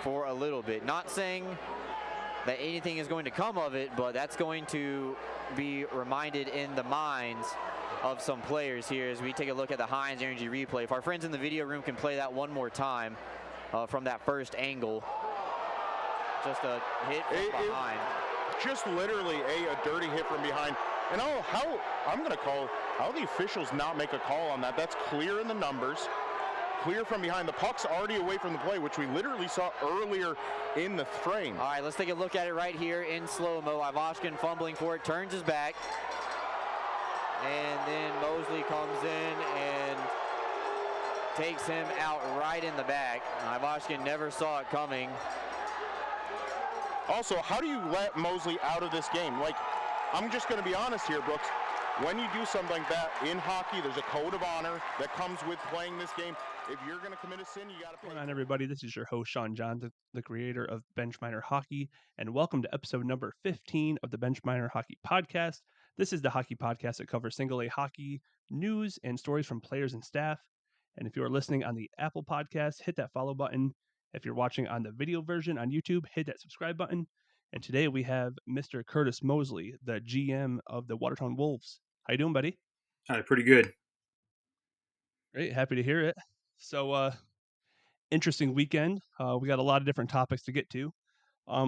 for a little bit. Not saying that anything is going to come of it, but that's going to be reminded in the minds of some players here as we take a look at the Heinz Energy replay. If our friends in the video room can play that one more time from that first angle. Just a hit from behind. Just literally a dirty hit from behind. And how the officials not make a call on that? That's clear in the numbers. Clear from behind. The puck's already away from the play, which we literally saw earlier in the frame. All right, let's take a look at it right here in slow-mo. Ivashkin fumbling for it, turns his back. And then Mosely comes in and takes him out right in the back. Ivashkin never saw it coming. Also, how do you let Mosely out of this game? Like, I'm just going to be honest here, Brooks. When you do something like that in hockey, there's a code of honor that comes with playing this game. If you're going to commit a sin, you got to pay. What's going on, everybody? This is your host, Sean John, the creator of Bench Minor Hockey, and welcome to episode number 15 of the Bench Minor Hockey Podcast. This is the hockey podcast that covers single-A hockey news and stories from players and staff. And if you are listening on the Apple Podcast, hit that follow button. If you're watching on the video version on YouTube, hit that subscribe button. And today we have Mr. Curtis Mosely, the GM of the Watertown Wolves. How you doing, buddy? Hi, pretty good. Great, happy to hear it. So, interesting weekend. We got a lot of different topics to get to.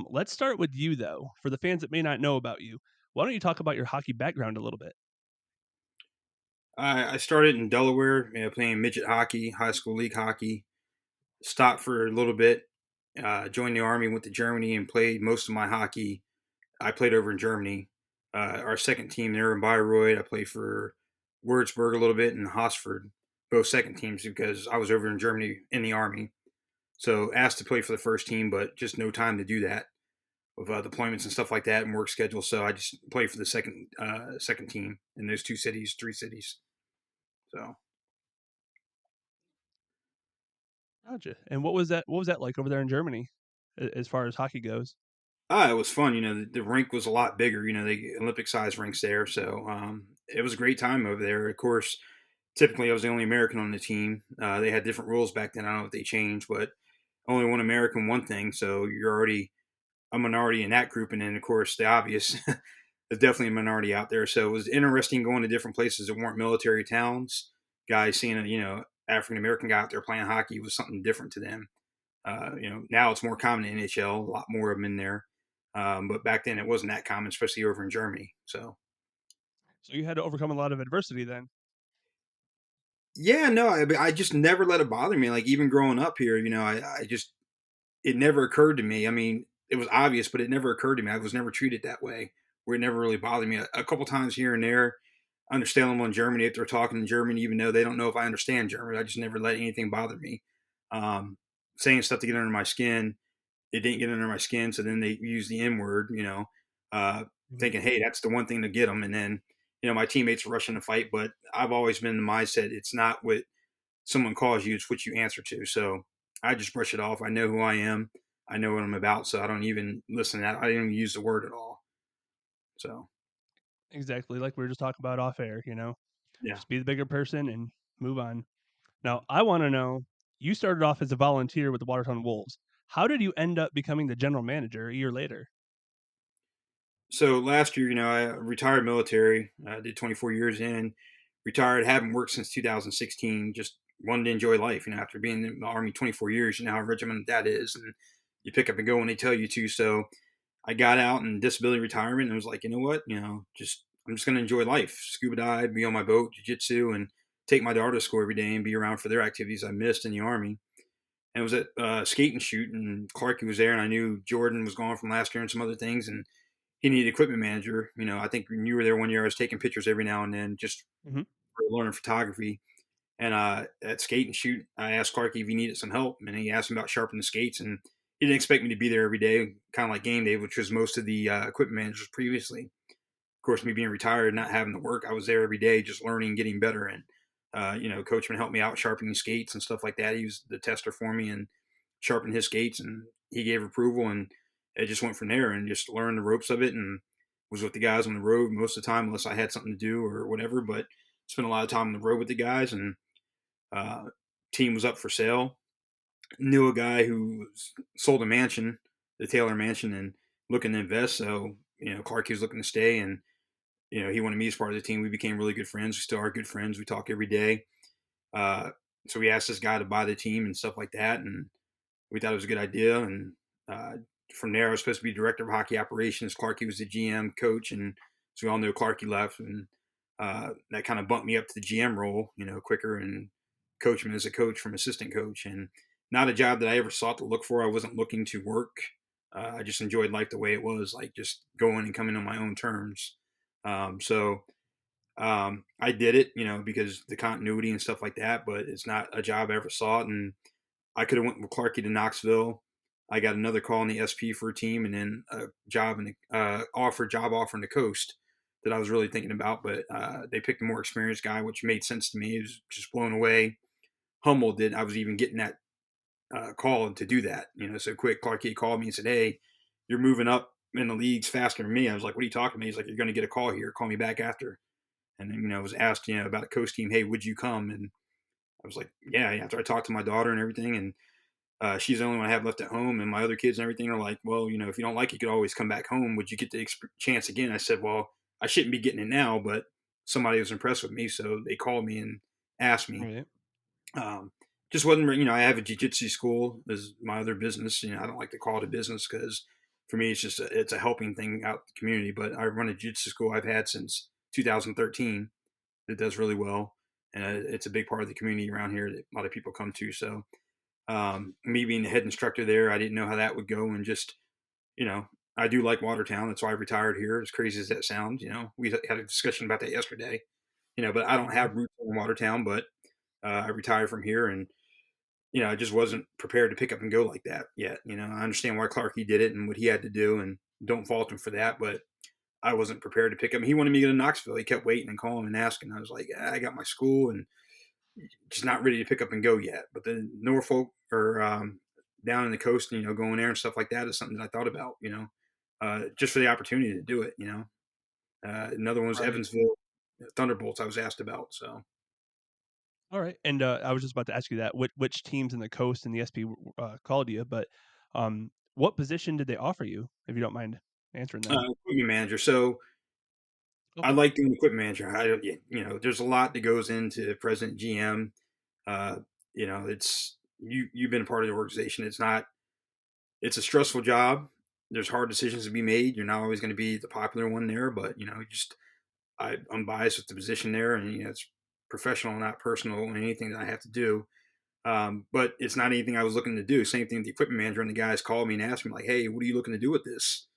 Let's start with you, though. For the fans that may not know about you, why don't you talk about your hockey background a little bit? I started in Delaware, playing midget hockey, high school league hockey. Stopped for a little bit, joined the Army, went to Germany, and played most of my hockey. I played over in Germany. Our second team there in Bayreuth, I played for Würzburg a little bit and Hosford, both second teams because I was over in Germany in the Army. So asked to play for the first team, but just no time to do that with deployments and stuff like that and work schedule. So I just played for the second team in those three cities. So. Gotcha. And what was that like over there in Germany as far as hockey goes? It was fun. The rink was a lot bigger, the Olympic-sized rinks there. So it was a great time over there. Of course, typically I was the only American on the team. They had different rules back then. I don't know if they changed, but only one American, one thing. So you're already a minority in that group. And then, of course, the obvious, there's definitely a minority out there. So it was interesting going to different places that weren't military towns. Guys seeing African-American guy out there playing hockey was something different to them. Now it's more common in NHL, a lot more of them in there. But back then it wasn't that common, especially over in Germany. So you had to overcome a lot of adversity then. Yeah, no, I just never let it bother me. Like even growing up here, it never occurred to me. I mean, it was obvious, but it never occurred to me. I was never treated that way where it never really bothered me. A couple times here and there, I understand them in Germany if they're talking in German, even though they don't know if I understand German. I just never let anything bother me. Saying stuff to get under my skin, it didn't get under my skin. So then they use the N word, thinking, hey, that's the one thing to get them. And then, my teammates are rushing to fight, but I've always been in the mindset it's not what someone calls you, it's what you answer to. So I just brush it off. I know who I am. I know what I'm about. So I don't even listen to that. I didn't even use the word at all. So. Exactly. Like we were just talking about off air, Yeah. Just be the bigger person and move on. Now, I want to know, you started off as a volunteer with the Watertown Wolves. How did you end up becoming the general manager a year later? So last year, I retired military. I did 24 years in, retired, haven't worked since 2016. Just wanted to enjoy life. After being in the Army 24 years, how regimented that is. And you pick up and go when they tell you to. So I got out in disability retirement and was like, you know what? I'm just going to enjoy life. Scuba dive, be on my boat, jiu-jitsu, and take my daughter to school every day and be around for their activities I missed in the Army. And it was at skate and shoot, and Clarky was there, and I knew Jordan was gone from last year and some other things, and he needed equipment manager. I think when you were there one year, I was taking pictures every now and then just for learning photography. And at skate and shoot, I asked Clarky if he needed some help, and he asked me about sharpening the skates, and he didn't expect me to be there every day, kind of like game day, which was most of the equipment managers previously. Of course, me being retired, not having to work, I was there every day just learning, getting better. And, Coachman helped me out sharpening skates and stuff like that. He was the tester for me and sharpened his skates, and he gave approval, and it just went from there and just learned the ropes of it and was with the guys on the road most of the time unless I had something to do or whatever. But spent a lot of time on the road with the guys, and team was up for sale. knew a guy who sold a mansion, the Taylor Mansion, and looking to invest. So Clark was looking to stay, and he wanted me as part of the team. We became really good friends. We still are good friends. We talk every day. Uh, so we asked this guy to buy the team and stuff like that, and we thought it was a good idea. And uh, from there, I was supposed to be director of hockey operations. Clarky was the GM coach, and so we all know Clarky left, and that kind of bumped me up to the GM role, quicker, and Coachman as a coach from assistant coach, and not a job that I ever sought to look for. I wasn't looking to work. I just enjoyed life the way it was, like just going and coming on my own terms. So I did it, because the continuity and stuff like that, but it's not a job I ever sought. And I could have went with Clarkie to Knoxville. I got another call in the SP for a team, and then a job in the job offer in the coast that I was really thinking about. But they picked a more experienced guy, which made sense to me. I was just blown away, humbled that I was even getting that call to do that. So quick. Clarkie called me and said, "Hey, you're moving up in the leagues faster than me." I was like, "What are you talking to me?" He's like, "You're going to get a call here. Call me back after." And then I was asked about a coast team. Hey, would you come? And I was like, yeah. After I talked to my daughter and everything, and she's the only one I have left at home, and my other kids and everything are like, well, if you don't like it, you could always come back home. Would you get the chance again? I said, well, I shouldn't be getting it now, but somebody was impressed with me, so they called me and asked me. Right. Um, just wasn't, I have a jiu-jitsu school as my other business. I don't like to call it a business because for me, it's a helping thing out in the community. But I run a jiu-jitsu school I've had since 2013 that does really well, and it's a big part of the community around here that a lot of people come to. So me being the head instructor there, I didn't know how that would go, and just you know, I do like Watertown. That's why I retired here. As crazy as that sounds, we had a discussion about that yesterday. But I don't Mhm. have roots in Watertown, but I retired from here, and I just wasn't prepared to pick up and go like that yet. I understand why Clarkey did it and what he had to do, and don't fault him for that, but I wasn't prepared to pick him. He wanted me to go to Knoxville. He kept waiting and calling and asking. I was like, I got my school and just not ready to pick up and go yet. But then Norfolk or down in the coast, going there and stuff like that is something that I thought about, just for the opportunity to do it. Another one was Right. Evansville Thunderbolts I was asked about. So All right. And I was just about to ask you that which teams in the coast and the SP called you, but what position did they offer you, if you don't mind answering that? equipment manager. So I Okay. like doing equipment manager. I don't, there's a lot that goes into president GM. Uh, it's you've been a part of the organization. It's a stressful job. There's hard decisions to be made. You're not always going to be the popular one there, but just I'm biased with the position there, and it's professional, not personal, and anything that I have to do. But it's not anything I was looking to do. Same thing with the equipment manager, and the guys called me and asked me like, "Hey, what are you looking to do with this?"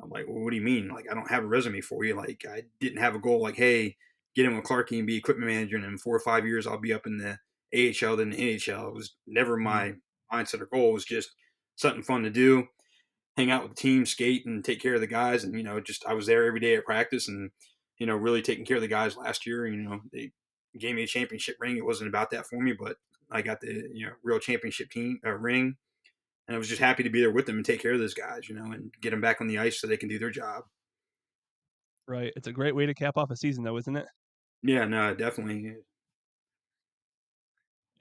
I'm like, "Well, what do you mean? Like, I don't have a resume for you. Like, I didn't have a goal. Like, hey, get in with Clarky and be equipment manager, and in 4 or 5 years, I'll be up in the AHL, then the NHL. It was never Mhm. my mindset or goal. It was just something fun to do, hang out with the team, skate, and take care of the guys. And just I was there every day at practice, and really taking care of the guys last year. They gave me a championship ring. It wasn't about that for me, but I got the real championship team ring, and I was just happy to be there with them and take care of those guys, and get them back on the ice so they can do their job. Right. It's a great way to cap off a season, though, isn't it? Yeah, no, definitely.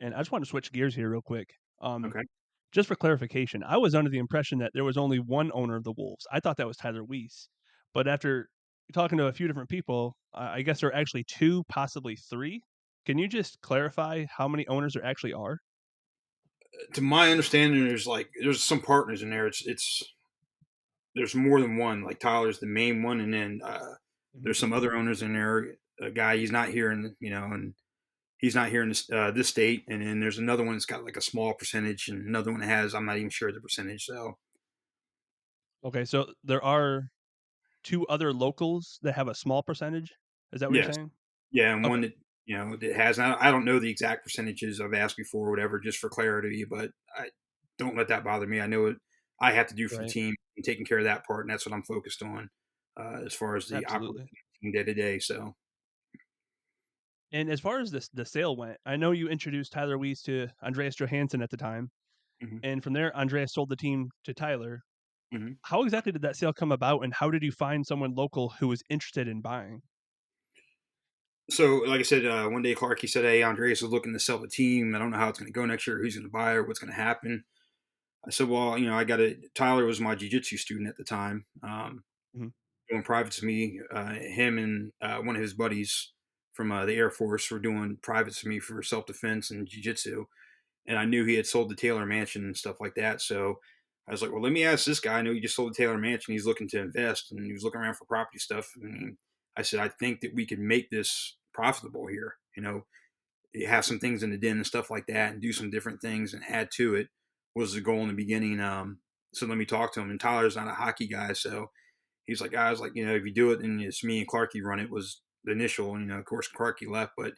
And I just want to switch gears here real quick. Um, Okay. just for clarification, I was under the impression that there was only one owner of the Wolves. I thought that was Tyler Weiss, but after talking to a few different people, I guess there are actually two, possibly three. Can you just clarify how many owners there actually are? To my understanding, there's some partners in there. It's there's more than one. Like Tyler's the main one, and then Mhm. there's some other owners in there. A guy he's not here and he's not here in this state, and then there's another one that's got like a small percentage, and another one that has I'm not even sure the percentage. So Okay, so there are two other locals that have a small percentage. Is that what you're yes, saying? yeah, and Okay. one that that has. I don't know the exact percentages. I've asked before, or whatever, just for clarity. But I don't let that bother me. I know what I have to do for the Right. team and taking care of that part, and that's what I'm focused on as far as the operating Absolutely. team day to day. So And as far as the sale went, I know you introduced Tyler Weiss to Andreas Johansson at the time, mhm, and from there, Andreas sold the team to Tyler. mhm. How exactly did that sale come about, and how did you find someone local who was interested in buying? So, like I said, one day Clark, he said, "Hey, Andreas is looking to sell the team. I don't know how it's going to go next year, who's going to buy or what's going to happen." I said, "Well, I got to." Tyler was my jiu-jitsu student at the time, Mhm. doing privates with me. Him and one of his buddies from the Air Force were doing privates with me for self-defense and jiu-jitsu. And I knew he had sold the Taylor Mansion and stuff like that. So I was like, well, let me ask this guy. I know he just sold the Taylor Mansion. He's looking to invest, and he was looking around for property stuff. And I said, I think that we could make this profitable here. Have some things in the den and stuff like that, and do some different things and add to it was the goal in the beginning. So let me talk to him. And Tyler's not a hockey guy, so he's like, I was like, if you do it, then it's me and Clarky run it was the initial. And, of course, Clarky left, but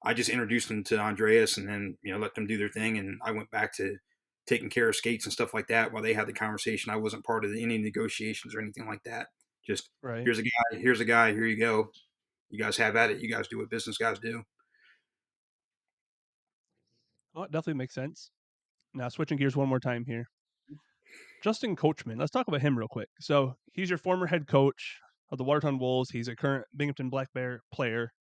I just introduced them to Andreas and then, let them do their thing. And I went back to taking care of skates and stuff like that while they had the conversation. I wasn't part of any negotiations or anything like that. Just Right. here's a guy, here you go. You guys have at it. You guys do what business guys do. Well, it definitely makes sense. Now, switching gears one more time here. Justin Coachman. Let's talk about him real quick. So he's your former head coach of the Watertown Wolves. He's a current Binghamton Black Bear player.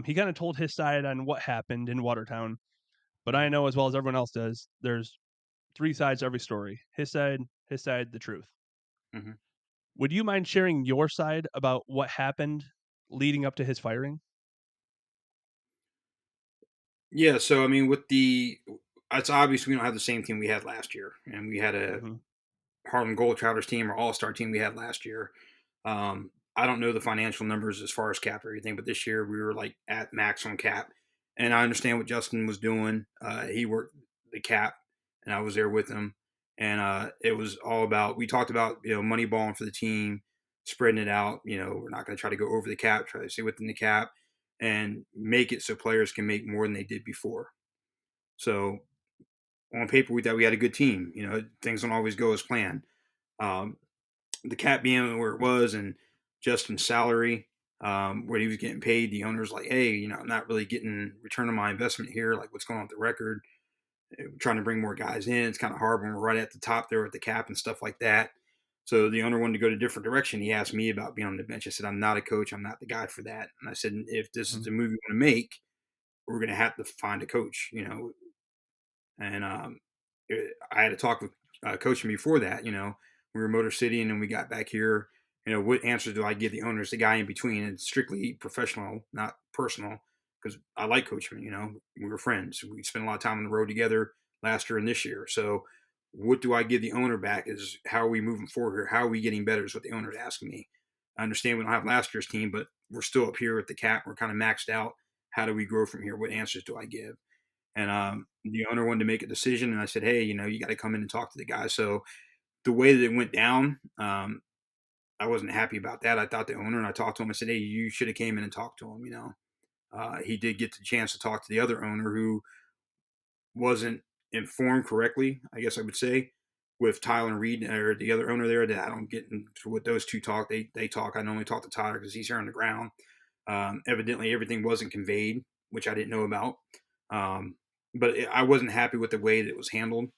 He kind of told his side on what happened in Watertown, but I know as well as everyone else does, there's three sides to every story. His side, the truth. Mm-hmm. Would you mind sharing your side about what happened leading up to his firing? Yeah. So, I mean, it's obvious we don't have the same team we had last year. And we had a Mm-hmm. Harlem Globetrotters team or all-star team we had last year. I don't know the financial numbers as far as cap or everything, but this year we were like at max on cap. And I understand what Justin was doing. He worked the cap, and I was there with him. And it was all about, we talked about, money balling for the team, spreading it out. We're not going to try to go over the cap, try to stay within the cap and make it so players can make more than they did before. So on paper, we thought we had a good team. Things don't always go as planned. Um, the cap being where it was and Justin's salary, what he was getting paid, the owner's like, hey, I'm not really getting return on my investment here. Like, what's going on with the record? We're trying to bring more guys in. It's kind of hard when we're right at the top there with the cap and stuff like that. So the owner wanted to go to a different direction. He asked me about being on the bench. I said, I'm not a coach. I'm not the guy for that. And I said, if this is the move you want to make, we're going to have to find a coach. And I had to talk with Coachman before that. We were Motor City, and then we got back here. What answers do I give the owners, the guy in between? And it's strictly professional, not personal, because I like Coachman. We were friends. We spent a lot of time on the road together last year and this year. So, what do I give the owner back? Is how are we moving forward here? How are we getting better? Is what the owner's asking me. I understand we don't have last year's team, but we're still up here at the cap. We're kind of maxed out. How do we grow from here? What answers do I give? And the owner wanted to make a decision, and I said, hey, you got to come in and talk to the guy. So the way that it went down, I wasn't happy about that. I thought the owner, and I talked to him. I said, hey, you should have came in and talked to him. He did get the chance to talk to the other owner who wasn't informed correctly, I guess I would say, with Tyler and Reed or the other owner there. That I don't get into what those two talk. They talk. I normally talk to Tyler because he's here on the ground. Evidently, everything wasn't conveyed, which I didn't know about. But I wasn't happy with the way that it was handled,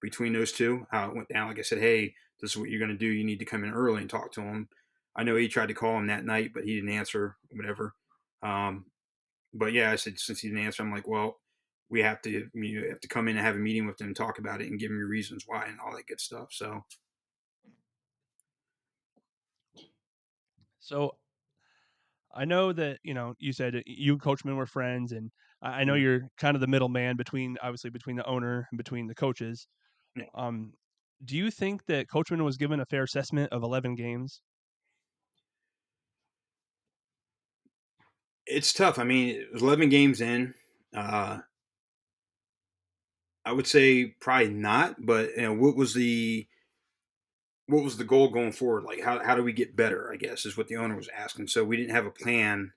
between those two, how it went down. Like I said, hey, this is what you're going to do. You need to come in early and talk to him. I know he tried to call him that night, but he didn't answer, whatever. Um, but yeah, I said, since he didn't answer, I'm like, well, you have to come in and have a meeting with him and talk about it and give him your reasons why and all that good stuff. So, So I know that you said you and Coachman were friends, and I know yeah. you're kind of the middleman between obviously between the owner and between the coaches. Yeah. Um, do you think that Coachman was given a fair assessment of 11 games? It's tough. I mean, it was 11 games in. Uh, I would say probably not, but what was the goal going forward? Like, how do we get better? I guess is what the owner was asking. So we didn't have a plan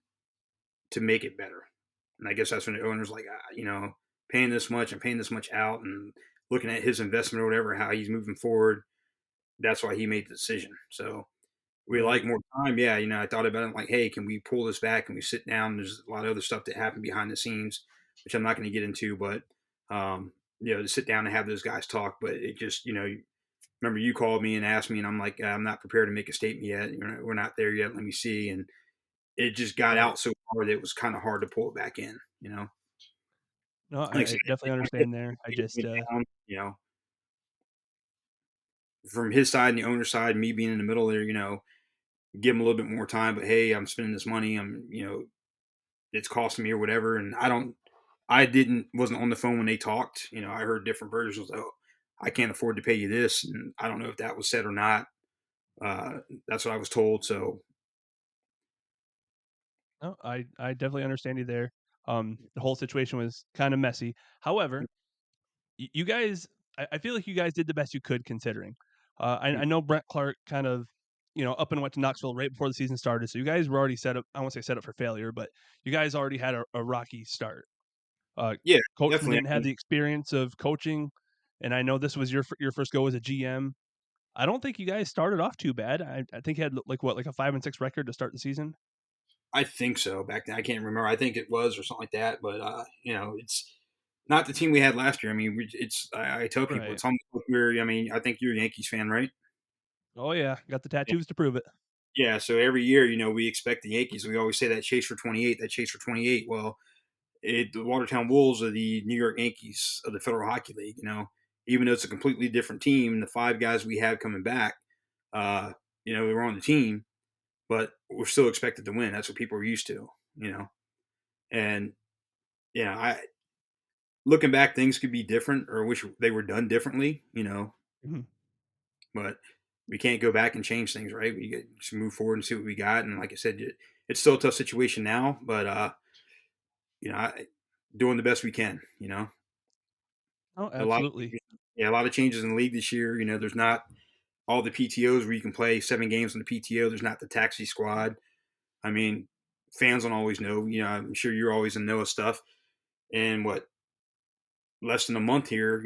to make it better, and I guess that's when the owner's like, paying this much and paying this much out, and looking at his investment or whatever, how he's moving forward. That's why he made the decision. So we Right. like more time. Yeah, I thought about it. I'm like, hey, can we pull this back? Can we sit down? There's a lot of other stuff that happened behind the scenes, which I'm not going to get into, but to sit down and have those guys talk. But it just, remember you called me and asked me, and I'm like, I'm not prepared to make a statement yet. We're not there yet. Let me see. And it just got Right. out so far that it was kind of hard to pull it back in. No, Like I I said, definitely understand there. I it just, went down, from his side and the owner's side, me being in the middle there, give him a little bit more time. But hey, I'm spending this money. It's costing me or whatever. And wasn't on the phone when they talked. I heard different versions. Oh, I can't afford to pay you this, and I don't know if that was said or not. That's what I was told. So no, I definitely understand you there. The whole situation was kind of messy. However, you guys, I feel like you guys did the best you could considering. I know Brent Clark kind of, up and went to Knoxville right before the season started. So you guys were already set up. I won't say set up for failure, but you guys already had a rocky start. yeah, Coachman definitely. didn't have the experience of coaching, and I know this was your first go as a GM. I don't think you guys started off too bad. I think you had like a 5-6 record to start the season. I think so. Back then, I can't remember. I think it was or something like that. But it's not the team we had last year. I mean, it's I tell people Right. it's almost like we're. I mean, I think you're a Yankees fan, right? Oh yeah, got the tattoos to prove it. Yeah. So every year, we expect the Yankees. We always say that chase for 28, that chase for 28. Well, the Watertown Wolves are the New York Yankees of the Federal Hockey League. Even though it's a completely different team, the five guys we have coming back, uh, they were on the team, but we're still expected to win. That's what people are used to. And I looking back, things could be different, or wish they were done differently. Mhm. But we can't go back and change things, right? We get just move forward and see what we got. And like I said, it's still a tough situation now, but doing the best we can. Oh, A lot, absolutely. yeah, a lot of changes in the league this year. There's not all the PTOs where you can play 7 games on the PTO. There's not the taxi squad. I mean, fans don't always know. I'm sure you're always in know of stuff. And what, less than a month here,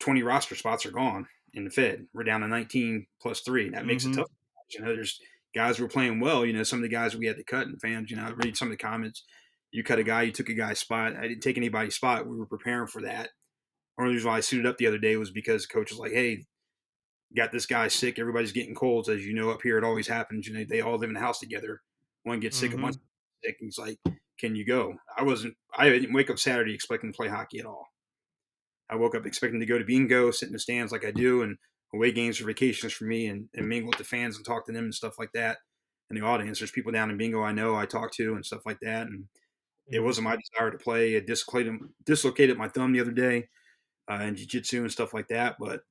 20 roster spots are gone in the Fed. We're down to 19 plus 3. That makes it Mhm. tough. There's guys who were playing well. Some of the guys we had to cut, and fans, I read some of the comments. You cut a guy, you took a guy's spot. I didn't take anybody's spot. We were preparing for that. Only reason why I suited up the other day was because the coach was like, hey, got this guy sick. Everybody's getting colds. As you know, up here, it always happens. They all live in the house together. One gets sick and one's Mhm. sick. He's like, can you go? I didn't wake up Saturday expecting to play hockey at all. I woke up expecting to go to bingo, sit in the stands like I do, and away games or vacations for me, and mingle with the fans and talk to them and stuff like that. And the audience, there's people down in bingo I know, I talk to and stuff like that. And it Mhm. wasn't my desire to play. I dislocated my thumb the other day in jiu-jitsu and stuff like that. But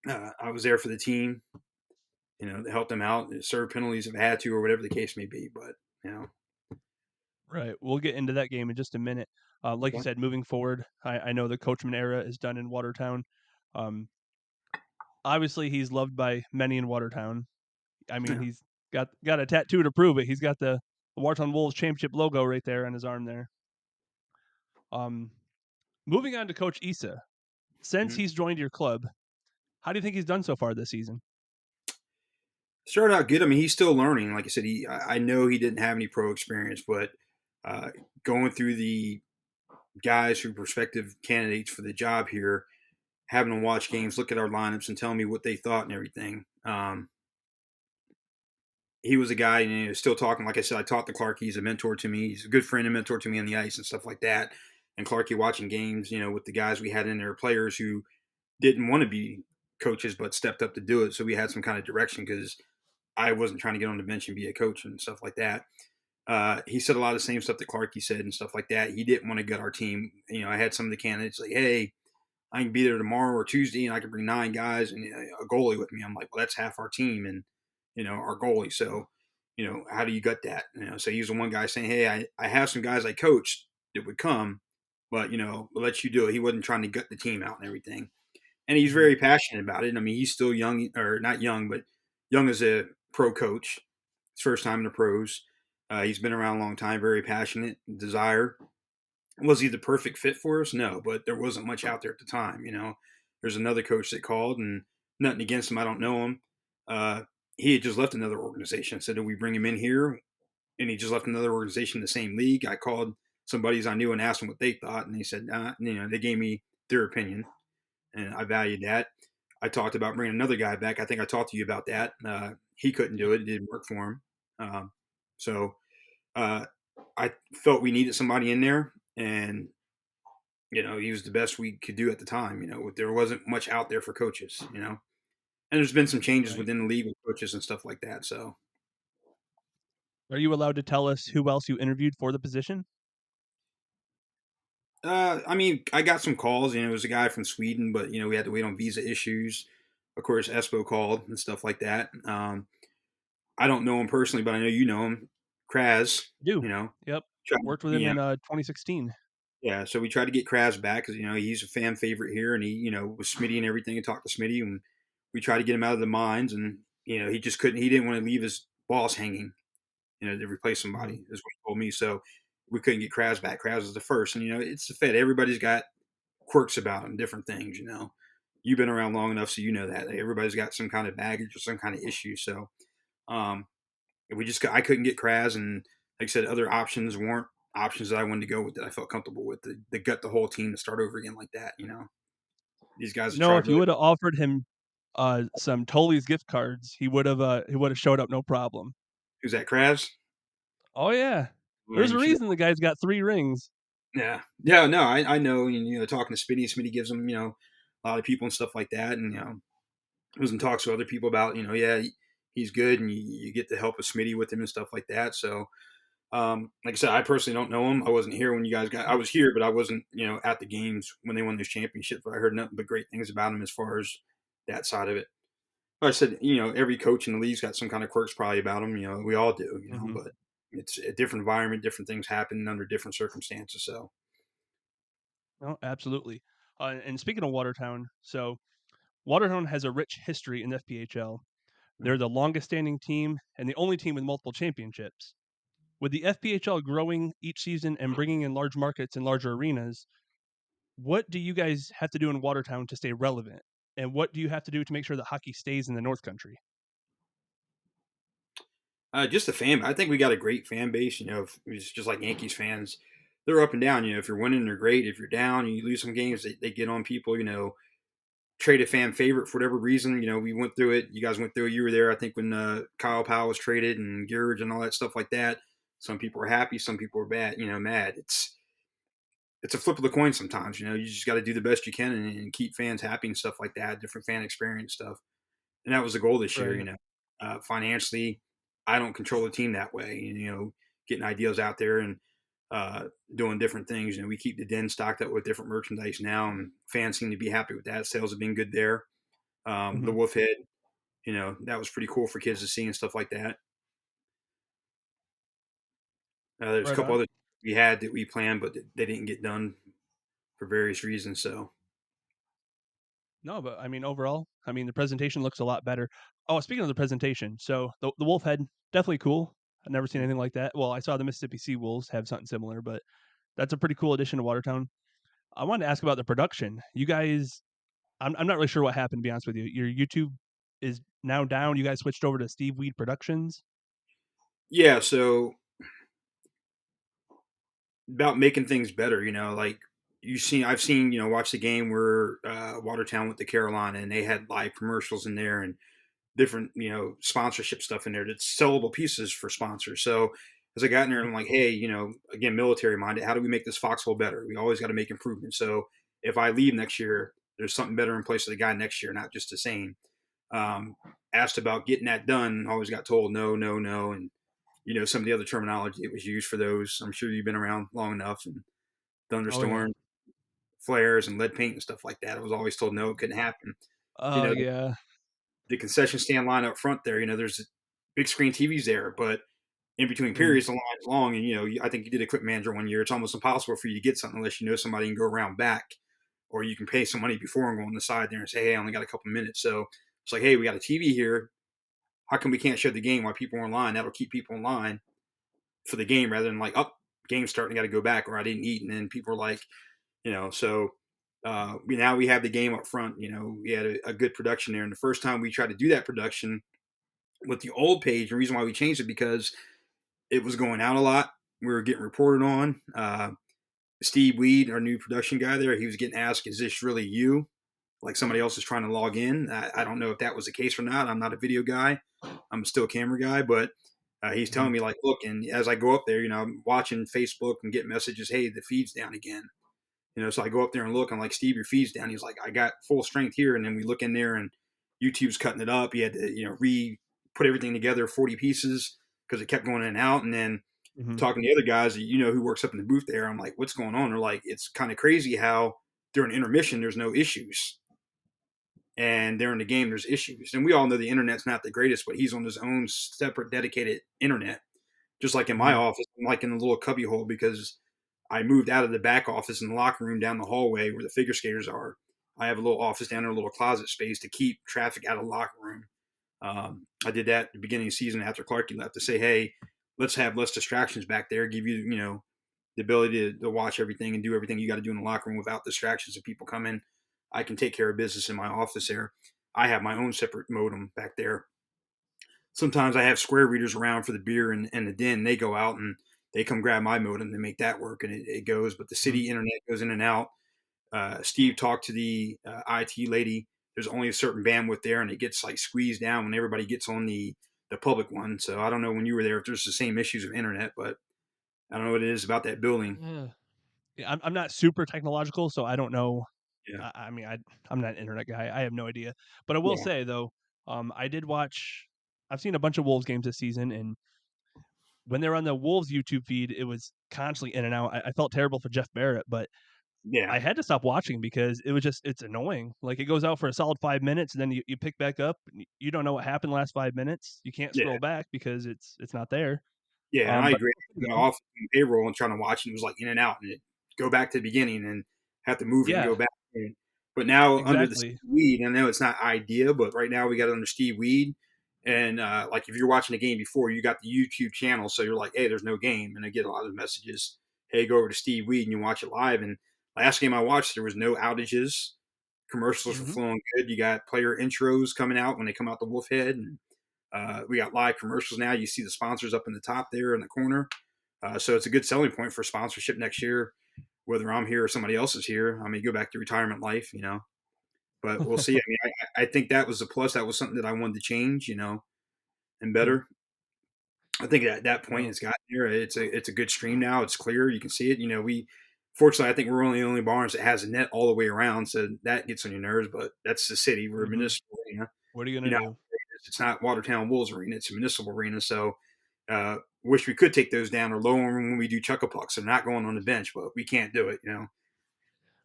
I was there for the team, to help them out, serve penalties if I had to, or whatever the case may be. But you know, Right. We'll get into that game in just a minute. Like you okay. said, moving forward, I know the Coachman era is done in Watertown. Um, Obviously, he's loved by many in Watertown. I mean, Yeah. he's got a tattoo to prove it. He's got the Watertown Wolves championship logo right there on his arm there. Um, Moving on to Coach Issa. Since Mhm. he's joined your club, how do you think he's done so far this season? Started out good. I mean, he's still learning. Like I said, I know he didn't have any pro experience, but uh, going through the guys who are prospective candidates for the job here, having them watch games, look at our lineups, and tell me what they thought and everything. He was a guy, and still talking. Like I said, I talked to Clark. He's a mentor to me. He's a good friend and mentor to me on the ice and stuff like that. And Clarky watching games, with the guys we had in there, players who didn't want to be coaches but stepped up to do it. So we had some kind of direction because I wasn't trying to get on the bench and be a coach and stuff like that. He said a lot of the same stuff that Clarky said and stuff like that. He didn't want to gut our team. I had some of the candidates like, hey, I can be there tomorrow or Tuesday and I can bring 9 guys and a goalie with me. I'm like, well, that's half our team and, our goalie. So, how do you gut that? So he's the one guy saying, hey, I have some guys I coached that would come, but, we'll let you do it. He wasn't trying to gut the team out and everything. And he's Mhm. very passionate about it. I mean, he's still young, or not young, but young as a pro coach. His first time in the pros. He's been around a long time, very passionate, desire. Was he the perfect fit for us? No, but there wasn't much out there at the time. There's another coach that called, and nothing against him. I don't know him. Uh, he had just left another organization. So did we bring him in here? And he just left another organization in the same league. I called some buddies I knew and asked them what they thought, and they said, they gave me their opinion, and I valued that. I talked about bringing another guy back. I think I talked to you about that. He couldn't do it; it didn't work for him. Um, so Uh, I felt we needed somebody in there, and he was the best we could do at the time. There wasn't much out there for coaches. And there's been some changes Right. within the league with coaches and stuff like that. So, Are you allowed to tell us who else you interviewed for the position? I mean, I got some calls. It was a guy from Sweden, but we had to wait on visa issues. Of course, Espo called and stuff like that. I don't know him personally, but I know you know him, Kraz. Do. You know, Yep. try, Worked with him yeah, in 2016. yeah. So we tried to get Kraz back because he's a fan favorite here, and he was Smitty and everything. And talked to Smitty, and we tried to get him out of the mines, and he just couldn't. He didn't want to leave his boss hanging. To replace somebody, Mhm. is what he told me. So we couldn't get Kraz back. Kraz was the first, and it's the Fed. Everybody's got quirks about them, different things. You've been around long enough, so you know that everybody's got some kind of baggage or some kind of issue. So um, I couldn't get Kraz, and like I said, other options weren't options that I wanted to go with that I felt comfortable with. The gut the whole team to start over again like that. These guys have tried If you really. would have offered him some Tully's gift cards, he would have showed up no problem. Who's that, Kraz? Oh yeah. Well, There's you a should. reason the guy's got 3 rings. Yeah, yeah, no, I know. Talking to Smitty gives them a lot of people and stuff like that, and was in talks with other people about yeah, he's good, and you get the help of Smitty with him and stuff like that. So like I said, I personally don't know him. I wasn't here when you guys got. I was here, but I wasn't at the games when they won those championships. But I heard nothing but great things about him as far as that side of it. Like I said, every coach in the league's got some kind of quirks probably about him. We all do. Hmm. But it's a different environment, different things happen under different circumstances. So No, absolutely. And speaking of Watertown, so Watertown has a rich history in the FPHL. They're the longest standing team and the only team with multiple championships. With the FPHL growing each season and bringing in large markets and larger arenas, what do you guys have to do in Watertown to stay relevant? And what do you have to do to make sure that hockey stays in the North Country? just the fan. I think we got a great fan base. It's just like Yankees fans. They're up and down. If you're winning, they're great. If you're down, and you lose some games, they get on people. Trade a fan favorite for whatever reason. We went through it. You guys went through it. You were there, I think, when Kyle Powell was traded and George and all that stuff like that. Some people were happy. Some people were bad. Mad. It's a flip of the coin sometimes. You just got to do the best you can and keep fans happy and stuff like that. Different fan experience stuff. And that was the goal this year. Right. Financially, I don't control the team that way. Getting ideas out there and uh, doing different things. We keep the den stocked up with different merchandise now, and fans seem to be happy with that. Sales have been good there. The Hmm. wolf head, that was pretty cool for kids to see and stuff like that. There's a Right couple on. other we had that we planned, but they didn't get done for various reasons. So No, but I mean, overall, I mean, the presentation looks a lot better. Oh, speaking of the presentation, so the wolf head, definitely cool. I've never seen anything like that. Well, I saw the Mississippi Sea Wolves have something similar, but that's a pretty cool addition to Watertown. I wanted to ask about the production. You guys, I'm not really sure what happened, to be honest with you. Your YouTube is now down. You guys switched over to Steve Weed Productions. yeah, so about making things better. Like I've seen watch the game where Watertown went to Carolina and they had live commercials in there and different sponsorship stuff in there that's sellable pieces for sponsors. So as I got in there, I'm like, hey, again, military minded, how do we make this foxhole better? We always got to make improvements. So if I leave next year, there's something better in place for the guy next year, not just the same. um, Asked about getting that done, always got told no, no, no. And some of the other terminology that was used for those, I'm sure you've been around long enough, and Oh yeah. thunderstorm flares and lead paint and stuff like that, I was always told no, it couldn't happen. you Oh know yeah. the concession stand line up front there, there's big screen TVs there, but in between Mhm. periods, the line is long. And, I think you did Equipment Manager one year. It's almost impossible for you to get something unless you know somebody and go around back, or you can pay some money before and go on the side there and say, hey, I only got a couple minutes. So it's like, hey, we got a TV here. How come we can't show the game while people are in line? That'll keep people in line for the game rather than like, oh, game's starting, got to go back, or I didn't eat. And then people are like, so we have the game up front. We had a good production there. And the first time we tried to do that production with the old page, the reason why we changed it because it was going out a lot. We were getting reported on. Steve Weed, our new production guy there, he was getting asked, is this really you? Like somebody else is trying to log in. I don't know if that was the case or not. I'm not a video guy. I'm still a camera guy, but He's Mhm. telling me like, look, and as I go up there, I'm watching Facebook and get messages, hey, the feed's down again. So I go up there and look. I'm like, Steve, your feed's down. He's like, I got full strength here. And then we look in there and YouTube's cutting it up. He had to, put everything together, 40 pieces, because it kept going in and out. And then Mhm. talking to the other guys, who works up in the booth there, I'm like, what's going on? They're like, it's kind of crazy how during intermission, there's no issues. And during the game, there's issues. And we all know the internet's not the greatest, but he's on his own separate dedicated internet. Just like in my Mhm. office, I'm like in a little cubby hole because I moved out of the back office in the locker room down the hallway where the figure skaters are. I have a little office down there, a little closet space to keep traffic out of the locker room. I did that at the beginning of the season after Clarkie left to say, hey, let's have less distractions back there, give you, the ability to watch everything and do everything you got to do in the locker room without distractions of people coming. I can take care of business in my office there. I have my own separate modem back there. Sometimes I have square readers around for the beer and the den. They go out and they come grab my modem to make that work, and it goes. But the Mhm. city internet goes in and out. Steve talked to the IT lady. There's only a certain bandwidth there, and it gets like squeezed down when everybody gets on the public one. So I don't know when you were there if there's the same issues of internet, but I don't know what it is about that building. Yeah. Yeah, I'm not super technological, so I don't know. Yeah, I mean, I'm not an internet guy. I have no idea. But I will yeah, say though, I did watch. I've seen a bunch of Wolves games this season, and when they're on the Wolves YouTube feed, it was constantly in and out. I felt terrible for Jeff Barrett, but yeah, I had to stop watching because it was just it's annoying. Like it goes out for a solid 5 minutes, and then you pick back up, and you don't know what happened last 5 minutes. You can't yeah. scroll back because it's not there. Yeah, and I But agree. though, Off payroll and trying to watch, and it was like in and out, and it go back to the beginning and have to move it and yeah, go back. And, but now under the exactly. Steve Weed, I know it's not idea, but right now we got it under Steve Weed. And like if you're watching a game before, you got the YouTube channel, so you're like, hey, there's no game, and I get a lot of messages. Hey, go over to Steve Weed and you watch it live. And last game I watched, there was no outages. Commercials were Hmm. flowing good. You got player intros coming out when they come out the wolf head, and we got live commercials now. You see the sponsors up in the top there in the corner. So it's a good selling point for sponsorship next year, whether I'm here or somebody else is here. I mean, go back to retirement life, but we'll see. I mean, I think that was a plus. That was something that I wanted to change, and better. I think at that point No. it's gotten here. It's a good stream now. It's clear. You can see it. We fortunately I think we're only the only Barnes that has a net all the way around, so that gets on your nerves. But that's the city. We're a Hmm. municipal arena. What are you You gonna know, do? it's not Watertown Wolves arena. It's a municipal arena. So wish we could take those down or lower them when we do chuckle pucks. They're not going on the bench, but we can't do it.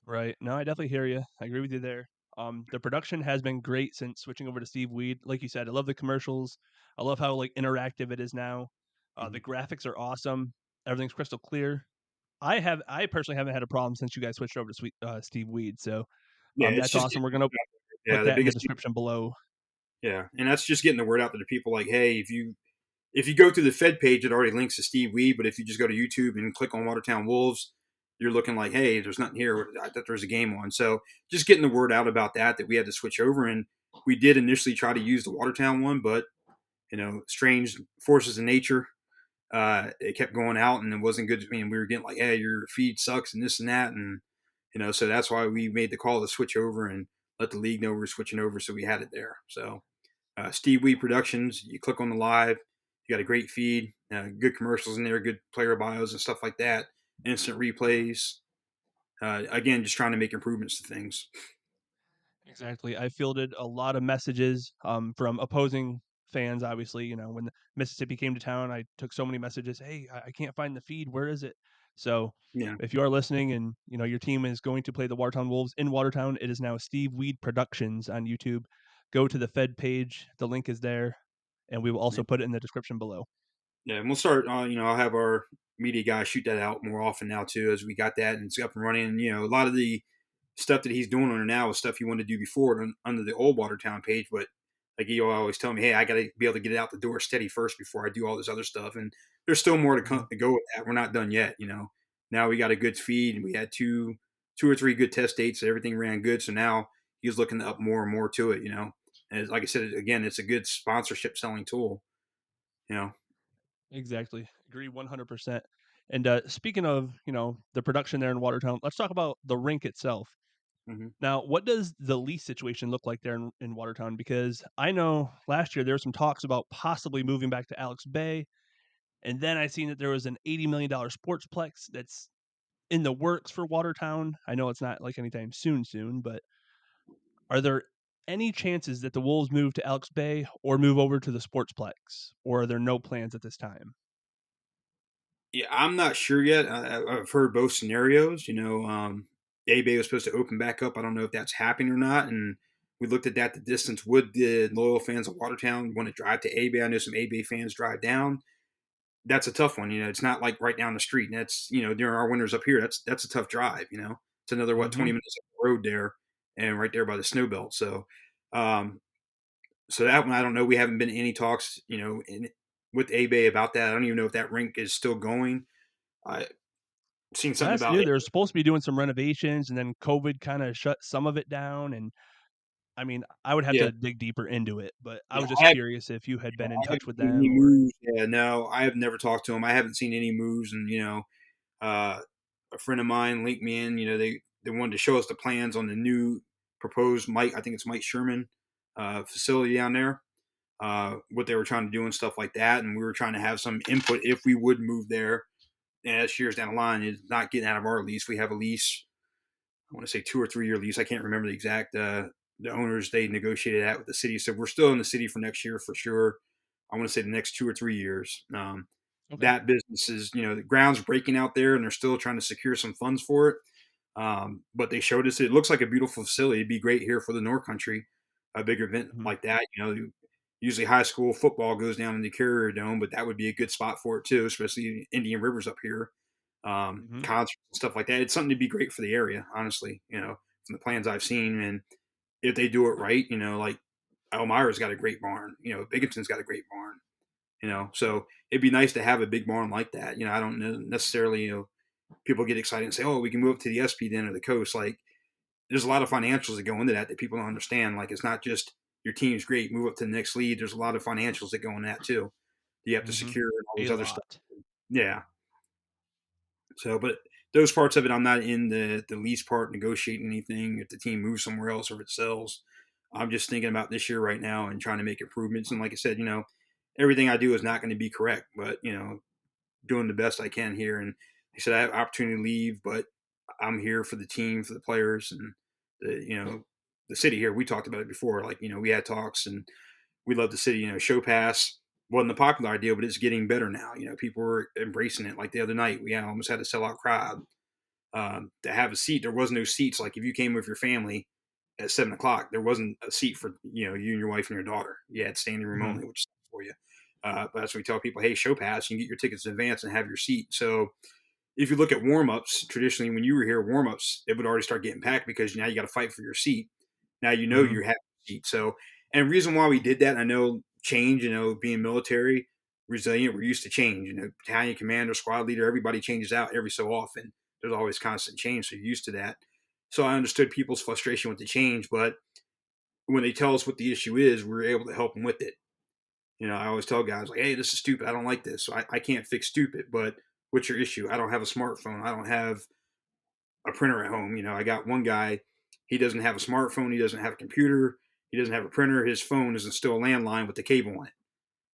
Right. No, I definitely hear you. I agree with you there. The production has been great since switching over to Steve Weed. Like you said, I love the commercials. I love how like interactive it is now. The Mhm. graphics are awesome. Everything's crystal clear. I personally haven't had a problem since you guys switched over to Steve Weed. So Yeah, it's that's just awesome. We're gonna yeah put the that in the biggest description below. yeah, and that's just getting the word out to the people. Like, hey, if you go through the Fed page, it already links to Steve Weed. But if you just go to YouTube and click on Watertown Wolves, you're looking like, hey, there's nothing here. I thought there was a game on. So just getting the word out about that we had to switch over. And we did initially try to use the Watertown one, but strange forces of nature. It kept going out and it wasn't good. I mean, we were getting like, hey, your feed sucks and this and that. And, so that's why we made the call to switch over and let the league know we're switching over. So we had it there. So Steve Wee Productions. You click on the live, you got a great feed, good commercials in there, good player bios and stuff like that, instant replays. Again, just trying to make improvements to things. Exactly. I fielded a lot of messages from opposing fans. Obviously, when Mississippi came to town, I took so many messages. Hey, I can't find the feed. Where is it? So, Yeah, if you are listening and your team is going to play the Watertown Wolves in Watertown, it is now Steve Weed Productions on YouTube. Go to the Fed page. The link is there, and we will yeah, also put it in the description below. yeah. And we'll start. I'll have our media guys shoot that out more often now too, as we got that and it's up and running. And, a lot of the stuff that he's doing on it now is stuff he wanted to do before under the old Watertown page, but like he always tell me, hey, I got to be able to get it out the door steady first before I do all this other stuff. And there's still more to, Mhm. to go with that. We're not done yet. Now we got a good feed and we had two or three good test dates. So everything ran good. So now he's looking up more and more to it. And like I said, again, it's a good sponsorship selling tool, you know? Exactly. Agree 100%. And speaking of, the production there in Watertown, let's talk about the rink itself. Mm-hmm. Now, what does the lease situation look like there in Watertown? Because I know last year there were some talks about possibly moving back to Alex Bay, And then I seen that there was an $80 million sportsplex that's in the works for Watertown. I know it's not like anytime soon, but are there any chances that the Wolves move to Elks Bay or move over to the sportsplex, or are there no plans at this time? Yeah, I'm not sure yet. I've heard both scenarios. A-Bay was supposed to open back up. I don't know if that's happening or not. And we looked at that, the distance. Would the loyal fans of Watertown want to drive to A-Bay? I know some A-Bay fans drive down. That's a tough one. It's not like right down the street. And that's, during our winters up here, that's a tough drive. It's another, 20 Mhm. minutes up the road there and right there by the snow belt. Um, so that one, I don't know. We haven't been in any talks, with A-Bay about that. I don't even know if that rink is still going. I seen something Last about year, it. they were supposed to be doing some renovations, and then COVID kinda shut some of it down, and, I mean, I would have Yeah, to dig deeper into it, but I yeah. was just curious if you had been in I touch haven't with seen any them or. moves. Yeah, no, I have never talked to him. I haven't seen any moves, and uh, a friend of mine linked me in. They wanted to show us the plans on the new proposed Mike. I think it's Mike Sherman facility down there. What they were trying to do and stuff like that, and we were trying to have some input if we would move there. And as years down the line, it's not getting out of our lease. We have a lease. I want to say 2 or 3 year lease. I can't remember the exact. The owners they negotiated that with the city, so we're still in the city for next year for sure. I want to say the next 2 or 3 years. Okay. That business is, the ground's breaking out there, and they're still trying to secure some funds for it. But they showed us it looks like a beautiful facility. It'd be great here for the North Country, a big event Mhm, like that. Usually high school football goes down in the Carrier Dome, but that would be a good spot for it too, especially Indian Rivers up here. mhm, Concerts and stuff like that. It's something to be great for the area, honestly. From the plans I've seen, and if they do it right, like Elmira's got a great barn. Binghamton's got a great barn. So it'd be nice to have a big barn like that. I don't know necessarily. People get excited and say, "Oh, we can move up to the SP then or the coast." Like, there's a lot of financials that go into that people don't understand. Like, it's not just your team's great, move up to the next lead. There's a lot of financials that go in that too. You have to mhm. secure and all A those other stuff. lot. Yeah. So, but those parts of it, I'm not in the lease part, negotiating anything. If the team moves somewhere else or if it sells, I'm just thinking about this year right now and trying to make improvements. And like I said, everything I do is not going to be correct, but doing the best I can here. And he said I have opportunity to leave, but I'm here for the team, for the players, and the city here. We talked about it before. Like, we had talks, and we love the city. Show pass wasn't a popular idea, but it's getting better now. People were embracing it. Like the other night, we almost had a sellout crowd. To have a seat, there was no seats. Like if you came with your family at 7 o'clock, there wasn't a seat for you and your wife and your daughter. You had standing room Mhm, only, which is for you. But that's what we tell people: hey, show pass, you can get your tickets in advance and have your seat. So if you look at warm ups, traditionally when you were here, warm ups, it would already start getting packed because now you got to fight for your seat. Now mhm, you have a seat. So, and the reason why we did that, I know change, being military, resilient, we're used to change. Battalion commander, squad leader, everybody changes out every so often. There's always constant change, so you're used to that. So I understood people's frustration with the change, but when they tell us what the issue is, we're able to help them with it. I always tell guys like, "Hey, this is stupid. I don't like this. So I can't fix stupid, but what's your issue? I don't have a smartphone. I don't have a printer at home. I got one guy. He doesn't have a smartphone. He doesn't have a computer. He doesn't have a printer. His phone is still a landline with the cable on it.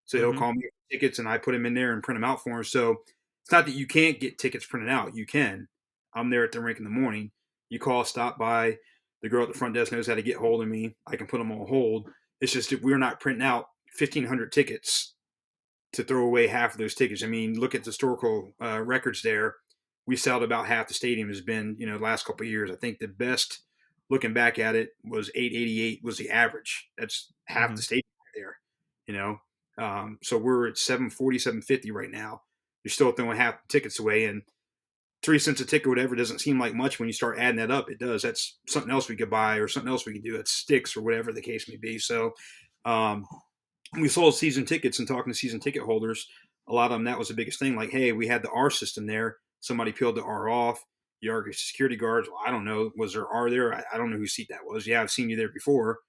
So he'll mhm, call me for tickets, and I put him in there and print them out for him. So it's not that you can't get tickets printed out. You can. I'm there at the rink in the morning. You call, stop by. The girl at the front desk knows how to get hold of me. I can put them on hold. It's just that we're not printing out 1,500 tickets to throw away half of those tickets. I mean, look at the historical records there. We sold about half the stadium has been, the last couple of years. I think the best looking back at it was 888 was the average. That's half the mhm, stadium right there, you know. So we're at 740, 750 right now. You're still throwing half the tickets away, and 3 cents a ticket, whatever, doesn't seem like much when you start adding that up. It does. That's something else we could buy or something else we could do at sticks or whatever the case may be. So, um, we sold season tickets and talking to season ticket holders, a lot of them, that was the biggest thing. Like, hey, we had the R system there. Somebody peeled the R off. You argued security guards. Well, I don't know. Was there R there? I don't know whose seat that was. Yeah, I've seen you there before.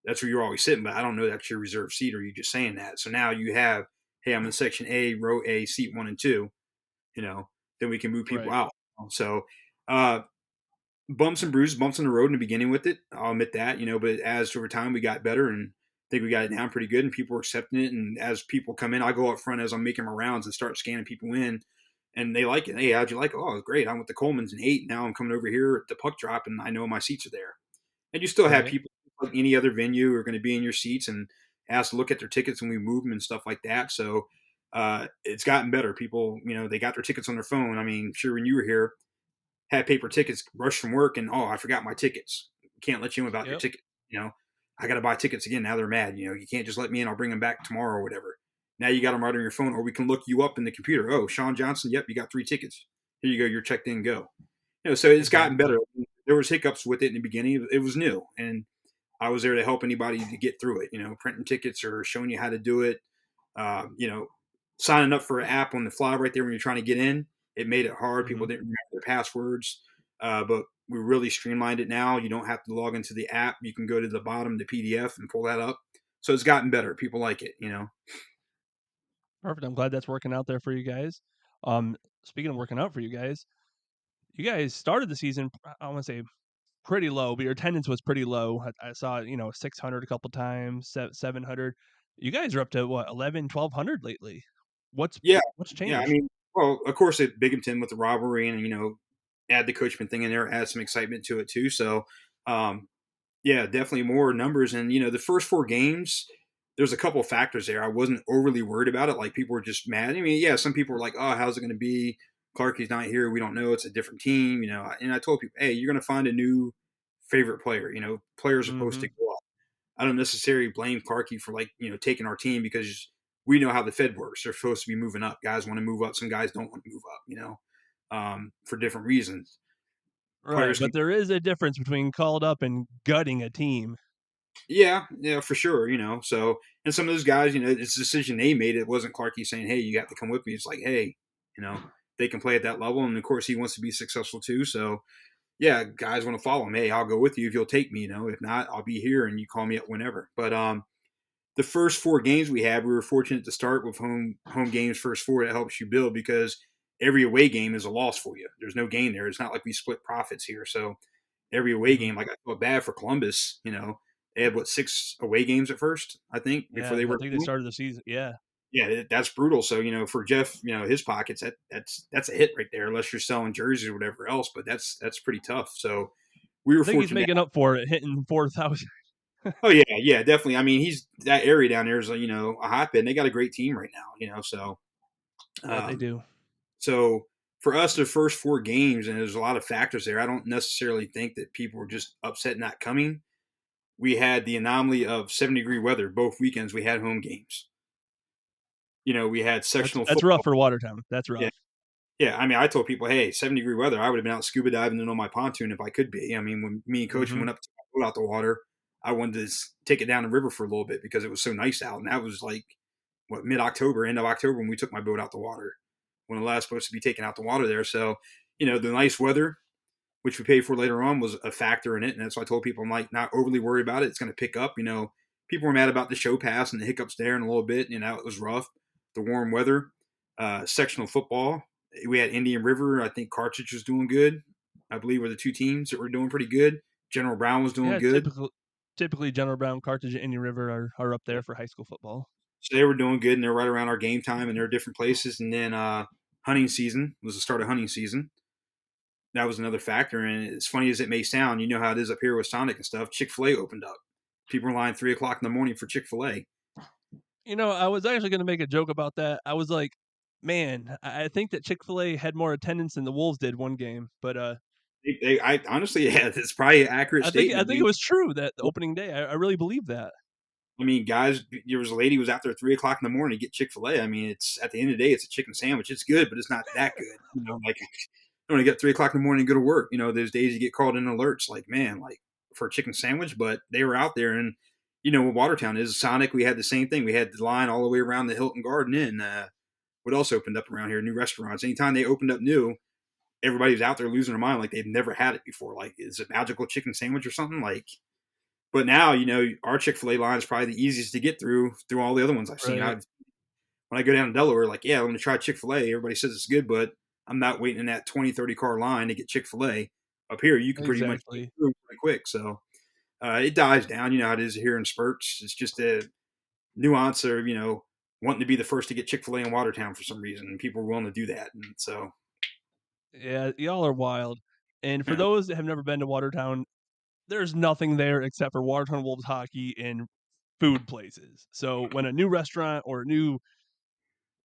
That's where you're always sitting, but I don't know that's your reserved seat or you just saying that. So now you have, hey, I'm in section A, row A, seat 1 and 2, then we can move people right. out. So, uh, bumps and bruises, bumps in the road in the beginning with it. I'll admit that, but as over time we got better and think we got it down pretty good, and people were accepting it. And as people come in, I go up front as I'm making my rounds and start scanning people in, and they like it. Hey, how'd you like it? Oh, it was great. I'm with the Coleman's and 8. Now I'm coming over here at the puck drop, and I know my seats are there. And you still have Right. people like any other venue who are going to be in your seats and ask to look at their tickets when we move them and stuff like that. So it's gotten better. People, they got their tickets on their phone. I mean, sure, when you were here, had paper tickets, rushed from work, and I forgot my tickets. Can't let you in without your Yep. ticket. I got to buy tickets again. Now they're mad. You can't just let me in. I'll bring them back tomorrow or whatever. Now you got them right on your phone, or we can look you up in the computer. Oh, Sean Johnson. Yep, you got 3 tickets. Here you go. You're checked in. Go. So it's gotten Exactly. better. There was hiccups with it in the beginning. It was new, and I was there to help anybody to get through it. Printing tickets or showing you how to do it. Uh, you know, Signing up for an app on the fly right there when you're trying to get in. It made it hard. Hmm. People didn't remember their passwords, but we really streamlined it now. You don't have to log into the app. You can go to the bottom, the PDF, and pull that up. So it's gotten better. People like it. Perfect. I'm glad that's working out there for you guys. Um, Speaking of working out for you guys started the season, I want to say pretty low, but your attendance was pretty low. I saw, 600 a couple times, 700. You guys are up to what, 11, 1200 lately. What's Yeah, what's yeah. I changed? mean, well, of course, at Binghamton with the robbery and add the Coachman thing in there, add some excitement to it too. So, um, yeah, definitely more numbers. And the first 4 games, there's a couple of factors there. I wasn't overly worried about it. Like people were just mad. I mean, yeah, some people were like, "Oh, how's it going to be? Clarkie's not here. We don't know. It's a different team." And I told people, "Hey, you're going to find a new favorite player. Players are supposed Hmm. to go up. I don't necessarily blame Clarkie for taking our team because we know how the Fed works. They're supposed to be moving up. Guys want to move up. Some guys don't want to move up. For different reasons. Right, Players can but there is a difference between called up and gutting a team. Yeah, for sure. So and some of those guys, it's a decision they made. It wasn't Clarkie saying, "Hey, you have to come with me." It's like, hey, you know, they can play at that level, and of course, he wants to be successful too. So yeah, guys want to follow him. Hey, I'll go with you if you'll take me. If not, I'll be here, and you call me up whenever. But the first 4 games we had, we were fortunate to start with home games first 4. That helps you build because every away game is a loss for you. There's no gain there. It's not like we split profits here. So every away Mhm. game, like I felt bad for Columbus. They had 6 away games at first, I think, before Yeah, they I were. think they started the season. Yeah, Yeah, that's brutal. So for Jeff, his pockets, that's a hit right there. Unless you're selling jerseys or whatever else, but that's pretty tough. So we were I think he's fortunate. making up for it, hitting 4,000. Oh yeah, definitely. I mean, he's that area down there is a hotbed. And they got a great team right now. So Yeah, they um, do. so for us, the first 4 games, and there's a lot of factors there. I don't necessarily think that people were just upset not coming. We had the anomaly of 70-degree weather both weekends. We had home games. We had That's sectional that's rough football. for Watertown. That's Yeah, rough. yeah. I mean, I told people, hey, 70-degree weather. I would have been out scuba diving and on my pontoon if I could be. I mean, when me and Coachman Hmm. went up to my boat out the water, I wanted to take it down the river for a little bit because it was so nice out, and that was like mid October, end of October when we took my boat out the water when the last supposed to be taken out the water there. So, the nice weather, which we paid for later on, was a factor in it. And that's why I told people I'm like not overly worried about it. It's going to pick up. People were mad about the show pass and the hiccups there in a little bit. It was rough. The warm weather, sectional football. We had Indian River. I think Carthage was doing good. I believe were the 2 teams that were doing pretty good. General Brown was doing Yeah, good. typically General Brown, Carthage, and Indian River are up there for high school football. So they were doing good, and they're right around our game time, and they're different places. And then hunting season was the start of hunting season. That was another factor. And as funny as it may sound, you know how it is up here with Sonic and stuff. Chick-fil-A opened up. People were lying 3 o'clock in the morning for Chick-fil-A. I was actually going to make a joke about that. I was like, man, I think that Chick-fil-A had more attendance than the Wolves did one game, but I honestly, yeah, it's probably an accurate I statement, think it dude. was true that the opening day. I really believe that. I mean, guys, there was a lady who was out there 3 o'clock in the morning to get Chick-fil-A. I mean, it's at the end of the day, it's a chicken sandwich. It's good, but it's not that good. Like I want to get 3 o'clock in the morning and go to work. Those days you get called in alerts, like man, like for a chicken sandwich. But they were out there, and what Watertown is Sonic. We had the same thing. We had the line all the way around the Hilton Garden Inn. What else opened up around here? New restaurants. Anytime they opened up new, everybody was out there losing their mind, like they've never had it before. Like, is it magical chicken sandwich or something? Like, but now our Chick-fil-A line is probably the easiest to get through all the other ones I've seen. Right. When I go down to Delaware, like, yeah, I'm going to try Chick-fil-A. Everybody says it's good, but I'm not waiting in that 20, 30 car line to get Chick-fil-A. Up here, you can pretty much get Exactly. through pretty quick. So, it dies down. You know how it is here in spurts. It's just a nuance of, wanting to be the first to get Chick-fil-A in Watertown for some reason, and people are willing to do that. And so, Yeah, y'all are wild. And for yeah, those that have never been to Watertown, there's nothing there except for Watertown Wolves hockey and food places. So when a new restaurant or a new,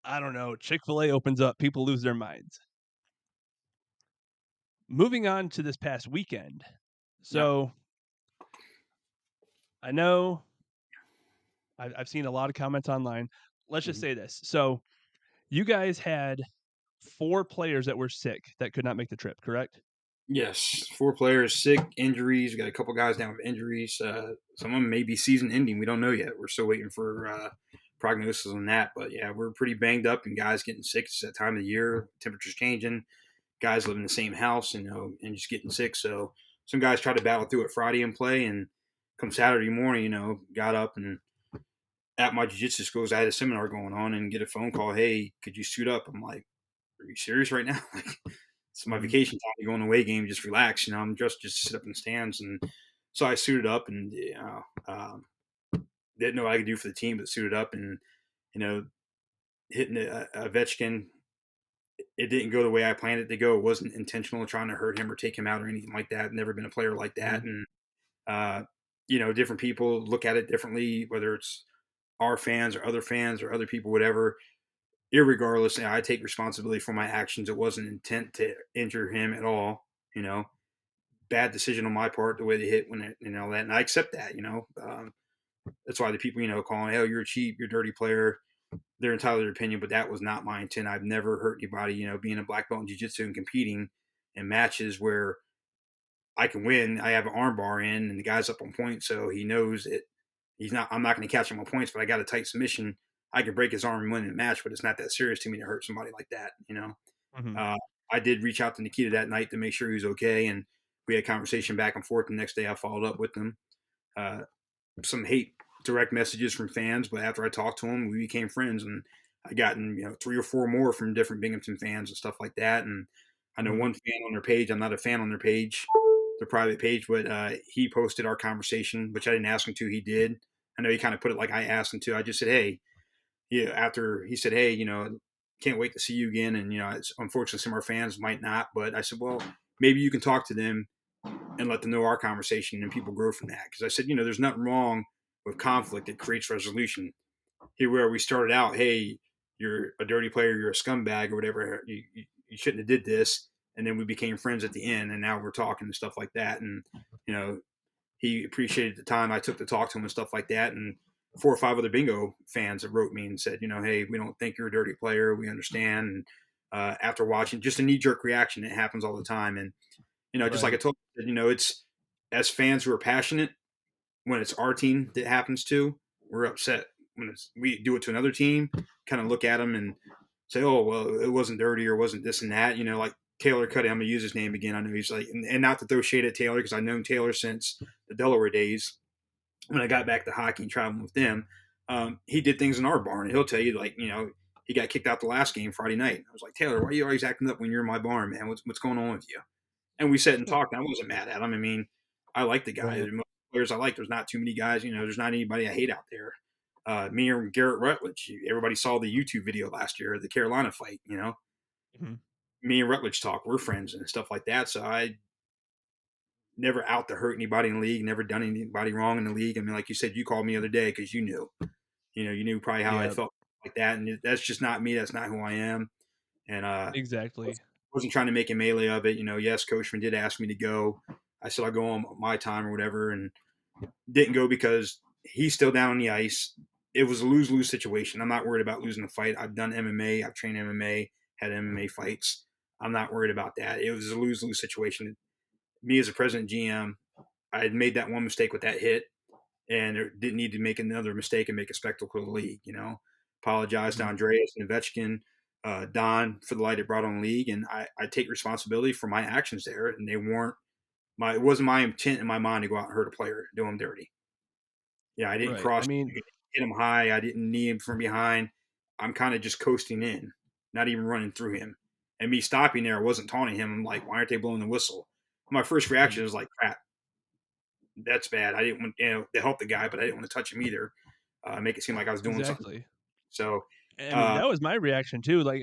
I don't know, Chick-fil-A opens up, people lose their minds. Moving on to this past weekend. yeah. So I know I've seen a lot of comments online. Let's just Mhm. say this. So you guys had 4 players that were sick that could not make the trip, correct? Yes, 4 players sick, injuries. We got a couple guys down with injuries. Some of them may be season ending. We don't know yet. We're still waiting for prognosis on that. But yeah, we're pretty banged up, and guys getting sick. It's that time of the year. Temperatures changing. Guys live in the same house, and just getting sick. So some guys tried to battle through it Friday and play, and come Saturday morning, got up and at my jiu-jitsu schools, I had a seminar going on and get a phone call. Hey, could you suit up? I'm like, are you serious right now? Like, it's my Mhm. vacation time to go on away game, just relax. I'm just to sit up in the stands. And so I suited up and, didn't know what I could do for the team, but suited up and, you know, hitting a Ivashkin. It didn't go the way I planned it to go. It wasn't intentional trying to hurt him or take him out or anything like that. Never been a player like that. Mhm. And, uh, different people look at it differently, whether it's our fans or other people, whatever. Irregardless, I take responsibility for my actions. It wasn't intent to injure him at all. You know, bad decision on my part, the way they hit when it, that, and I accept that. That's why the people, calling, "Hell, you're a cheap, you're a dirty player." They're entitled to their opinion, but that was not my intent. I've never hurt anybody. Being a black belt in jiu-jitsu and competing in matches where I can win. I have an arm bar in, and the guy's up on point, so he knows it. He's not. I'm not going to catch him on points, but I got a tight submission. I can break his arm and win the match, but it's not that serious to me to hurt somebody like that. Mhm. Uh, I did reach out to Nikita that night to make sure he was okay, and we had a conversation back and forth. The next day, I followed up with him. Uh, some hate direct messages from fans, but after I talked to him, we became friends, and I gotten 3 or 4 more from different Binghamton fans and stuff like that. And I know Mhm. one fan on their page. I'm not a fan on their page, their private page, but he posted our conversation, which I didn't ask him to. He did. I know he kind of put it like I asked him to. I just said, hey, yeah. After he said, hey, can't wait to see you again. And it's unfortunately some of our fans might not, but I said, well, maybe you can talk to them and let them know our conversation and people grow from that. Because I said, there's nothing wrong with conflict. It creates resolution. Here where we started out, hey, you're a dirty player, you're a scumbag or whatever. You shouldn't have did this. And then we became friends at the end, and now we're talking and stuff like that. And you know, he appreciated the time I took to talk to him and stuff like that. And 4 or 5 other bingo fans that wrote me and said, hey, we don't think you're a dirty player. We understand. And after watching, just a knee jerk reaction, it happens all the time. And just like I Right. told you, it's as fans who are passionate, when it's our team that happens to, we're upset. When we do it to another team, kind of look at them and say, oh, well, it wasn't dirty or wasn't this and that. Like Taylor Cuddy, I'm going to use his name again. I know he's like, and not to throw shade at Taylor because I've known Taylor since the Delaware days when I got back to hockey and traveling with them. He did things in our barn, and he'll tell you, like, he got kicked out the last game Friday night. I was like, Taylor, why are you always acting up when you're in my barn, man? What's going on with you? And we sat and talked. And I wasn't mad at him. I mean, I like the guy. Right. Most players I like. There's not too many guys. There's not anybody I hate out there. Me and Garrett Rutledge. Everybody saw the YouTube video last year, the Carolina fight. Mhm. Me and Rutledge talk. We're friends and stuff like that. So I never out to hurt anybody in the league. Never done anybody wrong in the league. I mean, like you said, you called me the other day because you knew. You knew probably how I Yeah, felt like that, and that's just not me. That's not who I am. And exactly. wasn't trying to make a melee of it. Yes, Coachman did ask me to go. I said I'll go on my time or whatever, and didn't go because he's still down on the ice. It was a lose-lose situation. I'm not worried about losing the fight. I've done MMA. I've trained MMA, had MMA fights. I'm not worried about that. It was a lose-lose situation. Me as a president GM, I had made that one mistake with that hit, and didn't need to make another mistake and make a spectacle of the league. Apologize to Mhm. Andreas and Ivashkin, Don for the light it brought on the league, and I take responsibility for my actions there, and they weren't my. It wasn't my intent in my mind to go out and hurt a player, do him dirty. Yeah, I didn't Right. I cross, mean, hit him high. I didn't knee him from behind. I'm kind of just coasting in, not even running through him. And me stopping there, I wasn't taunting him. I'm like, why aren't they blowing the whistle? My first mhm. reaction was like, crap, that's bad. I didn't want to help the guy, but I didn't want to touch him either. Make it seem like I was doing something. Exactly. So I mean, uh, that was my reaction too. Like,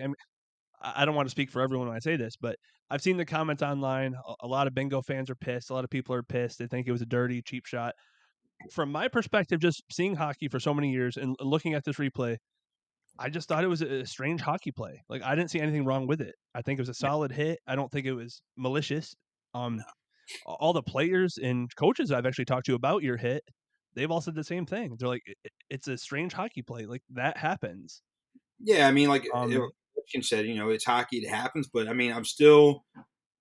I don't want to speak for everyone when I say this, but I've seen the comments online. A lot of bingo fans are pissed. A lot of people are pissed. They think it was a dirty, cheap shot. From my perspective, just seeing hockey for so many years and looking at this replay, I just thought it was a strange hockey play. Like, I didn't see anything wrong with it. I think it was a solid hit. I don't think it was malicious. Um, all the players and coaches I've actually talked to about your hit, they've all said the same thing. They're like, It's a strange hockey play. Like, that happens." yeah, I mean, like Um, Ivashkin said, it's hockey, it happens. But I mean, I'm still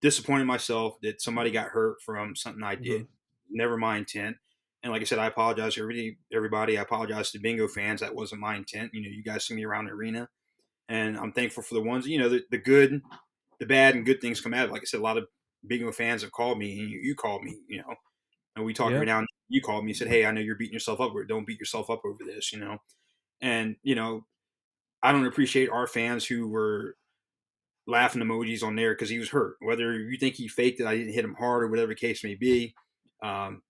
disappointed in myself that somebody got hurt from something I did. mhm, Never my intent. And like I said, I apologize to everybody. I apologize to bingo fans. That wasn't my intent. You guys see me around the arena, and I'm thankful for the ones. The good, the bad, and good things come out of it. Like I said, a lot of bingo fans have called me, and you called me. And we talk yeah, every now and then. You called me and said, "Hey, I know you're beating yourself up over it. Don't beat yourself up over this." And I don't appreciate our fans who were laughing emojis on there because he was hurt. Whether you think he faked it, I didn't hit him hard, or whatever the case may be. Um,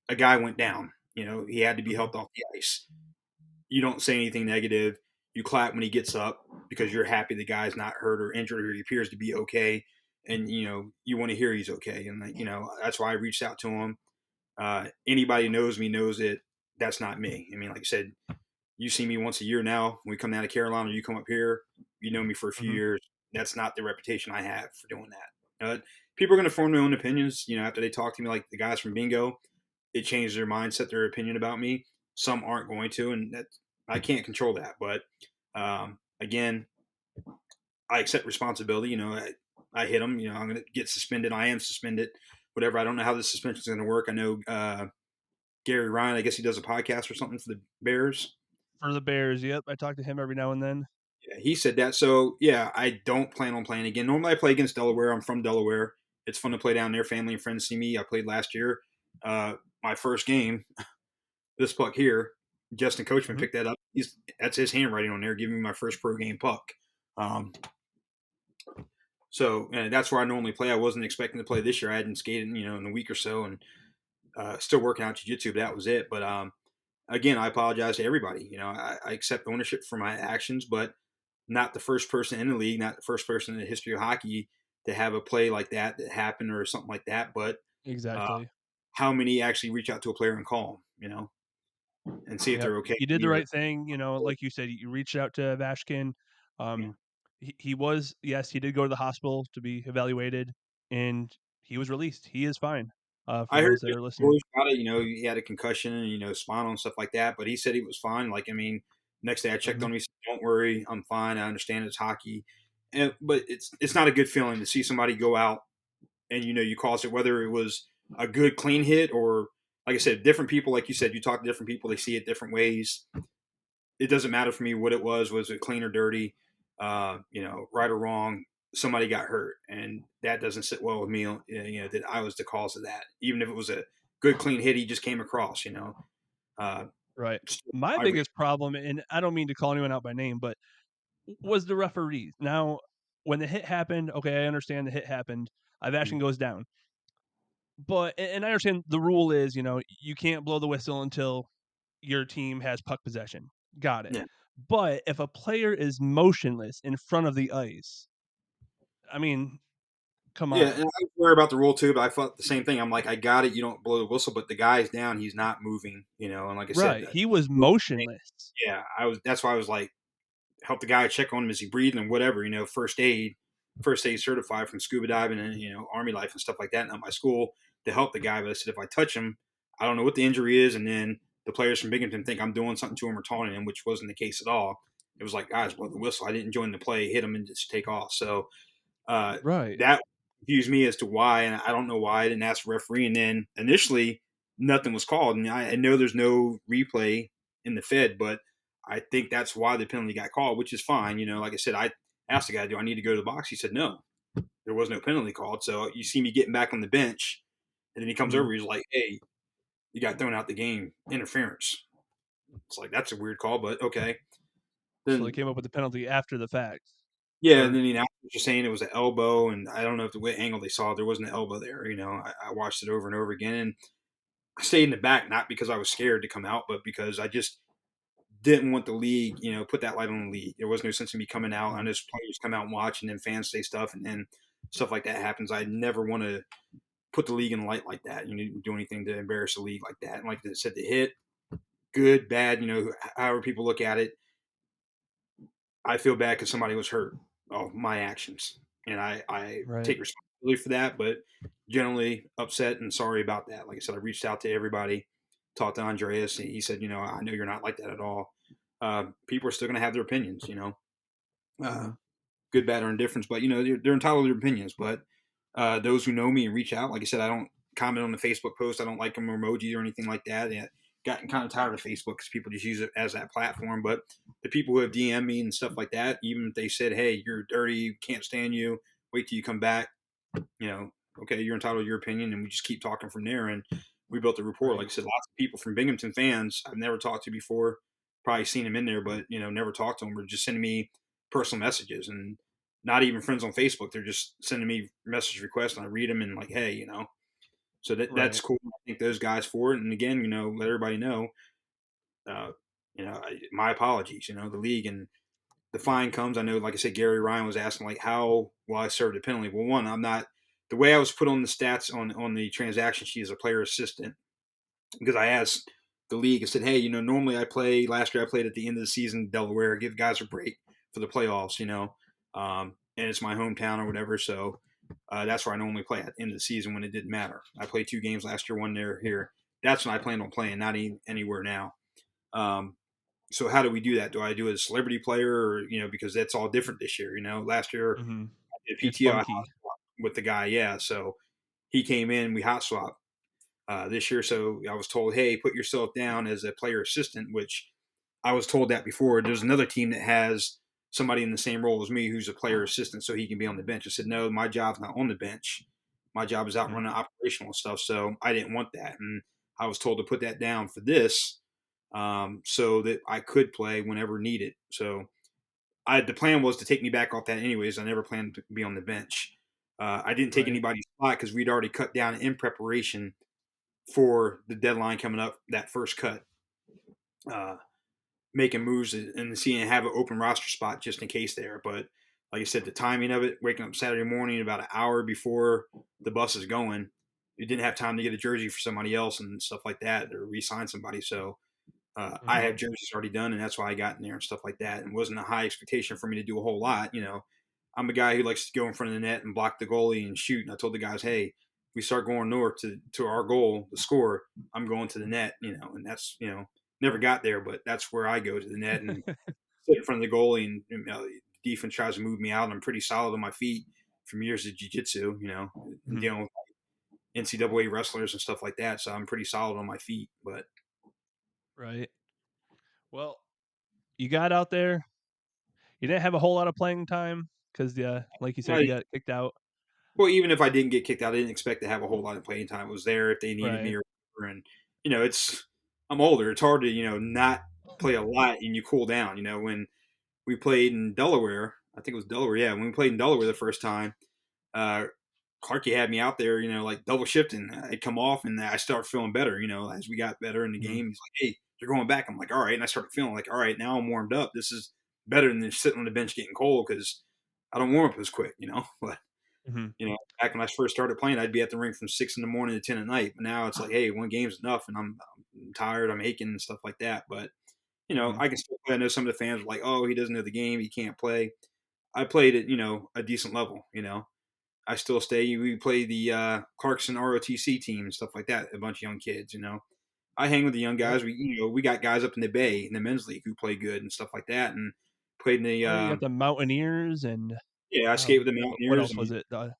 a guy went down. He had to be mhm, helped off the ice. You don't say anything negative. You clap when he gets up because you're happy the guy's not hurt or injured or he appears to be okay. And you want to hear he's okay. And that's why I reached out to him. Anybody who knows me knows that that's not me. I mean, like I said, you see me once a year now. When we come down to Carolina, you come up here. You know me for a few mhm. years. That's not the reputation I have for doing that. People are going to form their own opinions. After they talk to me, like the guys from Bingo, it changed their mindset, their opinion about me. Some aren't going to, and that I can't control that. But again, I accept responsibility. I hit them. I'm going to get suspended. I am suspended. Whatever. I don't know how this suspension is going to work. I know Gary Ryan. I guess he does a podcast or something for the Bears. For the Bears, yep, I talk to him every now and then. Yeah, he said that. So yeah, I don't plan on playing again. Normally, I play against Delaware. I'm from Delaware. It's fun to play down there. Family and friends see me. I played last year. My first game, this puck here, Justin Coachman Mhm. picked that up. That's his handwriting on there, giving me my first pro game puck. Um, so that's where I normally play. I wasn't expecting to play this year. I hadn't skated, in a week or so, and still working out jiu-jitsu. But that was it. But again, I apologize to everybody. I accept ownership for my actions, but not the first person in the league, not the first person in the history of hockey to have a play like that happened or something like that. But uh, Exactly. how many actually reach out to a player and call them, and see if Yep. they're okay? You did the right thing, like you said, you reached out to Ivashkin. Yeah. He was, yes, he did go to the hospital to be evaluated, and he was released. He is fine, for I heard those that just are listening. stories about it. He had a concussion and spinal and stuff like that. But he said he was fine. Like I mean, next day I checked Mhm. on him. He said, "Don't worry, I'm fine. I understand it's hockey." But it's not a good feeling to see somebody go out and you caused it, whether it was a good clean hit or like I said, different people. Like you said, you talk to different people. They see it different ways. It doesn't matter for me what it was. Was it clean or dirty? Right or wrong? Somebody got hurt, and that doesn't sit well with me. That I was the cause of that. Even if it was a good clean hit, he just came across. Uh, Right. My I biggest problem, and I don't mean to call anyone out by name, but was the referees. Now, when the hit happened, okay, I understand the hit happened. Ivashkin goes down. But and I understand the rule is, you can't blow the whistle until your team has puck possession. Got it. yeah. But if a player is motionless in front of the ice, I mean, come Yeah, on. and I worry about the rule too, but I felt the same thing. I'm like, I got it. You don't blow the whistle, but the guy's down. He's not moving. And like I said, Right. He was motionless. yeah, I was. That's why I was like, help the guy, check on him, is he breathing and whatever. First aid certified from scuba diving and Army life and stuff like that. Not my school to help the guy, but I said if I touch him, I don't know what the injury is, and then the players from Binghamton think I'm doing something to him or taunting him, which wasn't the case at all. It was like, guys, blow the whistle. I didn't join the play, hit him, and just take off. So Right. that confused me as to why, and I don't know why I didn't ask the referee. And then initially, nothing was called, and I know there's no replay in the Fed, but I think that's why the penalty got called, which is fine. Like I said, I asked the guy, "Do I need to go to the box?" He said, "No, there was no penalty called." So you see me getting back on the bench, and then he comes Mhm. over, he's like, "Hey, you got thrown out the game, interference." It's like that's a weird call, but okay. So they Then came up with the penalty after the fact. yeah, and Or then you're saying it was an elbow, and I don't know if the what angle they saw, there wasn't an elbow there. I watched it over and over again, and I stayed in the back, not because I was scared to come out, but because I just didn't want the league, put that light on the league. There was no sense in me coming out. I know players come out and watch, and then fans say stuff, and then stuff like that happens. I never want to put the league in the light like that. Do anything to embarrass the league like that. And like I said, the hit, good, bad, however people look at it, I feel bad because somebody was hurt of my actions, and I Right. take responsibility for that. But generally upset and sorry about that. Like I said, I reached out to everybody, talked to Andreas, and he said, I know you're not like that at all. People are still going to have their opinions, uh, Mm-hmm. good, bad, or indifference. But they're entitled to their opinions. But those who know me and reach out, like I said, I don't comment on the Facebook post. I don't like them emoji or anything like that. Yeah, gotten kind of tired of Facebook because people just use it as that platform. But the people who have DM me and stuff like that, even if they said, "Hey, you're dirty, can't stand you. Wait till you come back," okay, you're entitled to your opinion, and we just keep talking from there. And we built a rapport. Like Right. I said, lots of people from Binghamton fans I've never talked to before, probably seen them in there, but never talked to them. Were just sending me personal messages and not even friends on Facebook. They're just sending me message requests, and I read them and like, hey, So that's Right. cool. I thank those guys for it. And again, let everybody know, uh, my apologies. The league and the fine comes. I know, like I said, Gary Ryan was asking like how will I serve the penalty. Well, one, I'm not the way I was put on the stats on the transaction sheet as a player assistant because I asked the league. I said, hey, normally I play. Last year I played at the end of the season in Delaware, give guys a break for the playoffs. And it's my hometown or whatever. So that's where I normally play at the end of the season when it didn't matter. I played 2 games last year, one there here. That's when I planned on playing, not anywhere now. Um, so how do we do that? Do I do it as a celebrity player or, because that's all different this year, last year Mm-hmm. I did It's PTO hot funky. swap with the guy. Yeah. So he came in, we hot swapped this year. So I was told, hey, put yourself down as a player assistant, which I was told that before. There's another team that has somebody in the same role as me who's a player assistant so he can be on the bench. I said, no, my job's not on the bench. My job is out Mm-hmm. running operational stuff. So I didn't want that. And I was told to put that down for this so that I could play whenever needed. So the plan was to take me back off that anyways. I never planned to be on the bench. I didn't take Right. anybody's spot because we'd already cut down in preparation for the deadline coming up, that first cut. Uh, Making moves and seeing have an open roster spot just in case there. But like I said, the timing of it, waking up Saturday morning about an hour before the bus is going, you didn't have time to get a jersey for somebody else and stuff like that or re-sign somebody. So I Mm-hmm. had jerseys already done, and that's why I got in there and stuff like that. And it wasn't a high expectation for me to do a whole lot. I'm a guy who likes to go in front of the net and block the goalie and shoot. And I told the guys, hey, we start going north to our goal, the score, I'm going to the net, and that's, never got there, but that's where I go to the net and sit in front of the goalie. And the defense tries to move me out. And I'm pretty solid on my feet from years of jiu-jitsu, and Mm-hmm. dealing with NCAA wrestlers and stuff like that. So I'm pretty solid on my feet. But Right. Well, you got out there. You didn't have a whole lot of playing time because, like you said, you got kicked out. well, even if I didn't get kicked out, I didn't expect to have a whole lot of playing time. It was there if they needed me Right. or whatever. And I'm older. It's hard to not play a lot and you cool down. When we played in Delaware, I think it was Delaware. Yeah, when we played in Delaware the first time, uh, Clarky had me out there, like double shifting. I'd come off and I start feeling better. As we got better in the Mm-hmm. game, he's like, "Hey, you're going back." I'm like, "All right," and I started feeling like, "All right, now I'm warmed up. This is better than just sitting on the bench getting cold because I don't warm up as quick." But Mm-hmm. back when I first started playing, I'd be at the rink from 6 in the morning to 10 at night. But now it's like, hey, one game's enough, and I'm tired, I'm aching, and stuff like that. But Mm-hmm. I can still play. I know some of the fans are like, oh, he doesn't know the game, he can't play. I played at a decent level. I still stay. We play the Clarkson ROTC team and stuff like that. A bunch of young kids. I hang with the young Right. guys. We got guys up in the Bay in the men's league who play good and stuff like that, and played in the Well, you got the Mountaineers and yeah. I skate with the what Mountaineers else and was it? The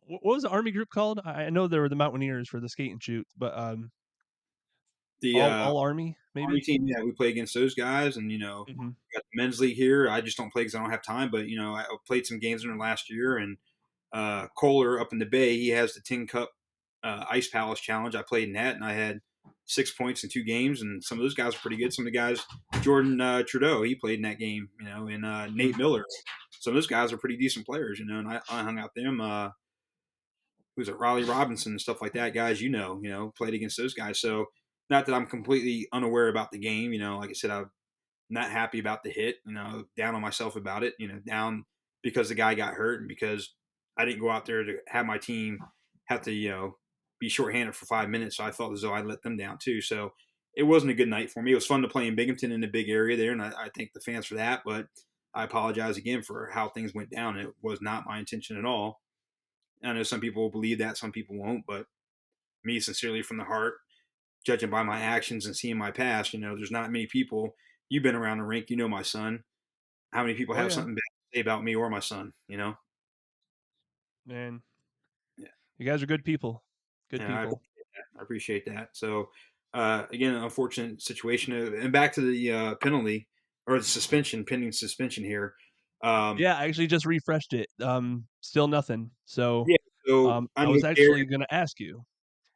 what was the Army group called? I know there were the Mountaineers for the skate and shoot, but the all Army Army maybe. team, yeah, we play against those guys, and Mm-hmm. we got the men's league here. I just don't play because I don't have time. But I played some games in there last year, and Kohler up in the Bay, he has the Tin Cup Ice Palace Challenge. I played in that, and I had 6 points in 2 games, and some of those guys are pretty good. Some of the guys, Jordan Trudeau, he played in that game, and Mm-hmm. Nate Miller. Some of those guys are pretty decent players, and I hung out them. who's it, Riley Robinson and stuff like that, guys, played against those guys. So not that I'm completely unaware about the game. Like I said, I'm not happy about the hit, down on myself about it, down because the guy got hurt and because I didn't go out there to have my team have to, be shorthanded for 5 minutes. So I felt as though I let them down too. So it wasn't a good night for me. It was fun to play in Binghamton in the big area there, and I thank the fans for that. But I apologize again for how things went down. It was not my intention at all. I know some people will believe that, some people won't, but me, sincerely from the heart, judging by my actions and seeing my past, there's not many people. You've been around the rink, my son. How many people Oh have yeah, something bad to say about me or my son? man. Yeah, You guys are good people. Good yeah, people. I appreciate that. So, again, an unfortunate situation. And back to the penalty or the suspension, pending suspension here. Yeah, I actually just refreshed it. Still nothing. So, Yeah, so I I know was actually Jared. going to ask you,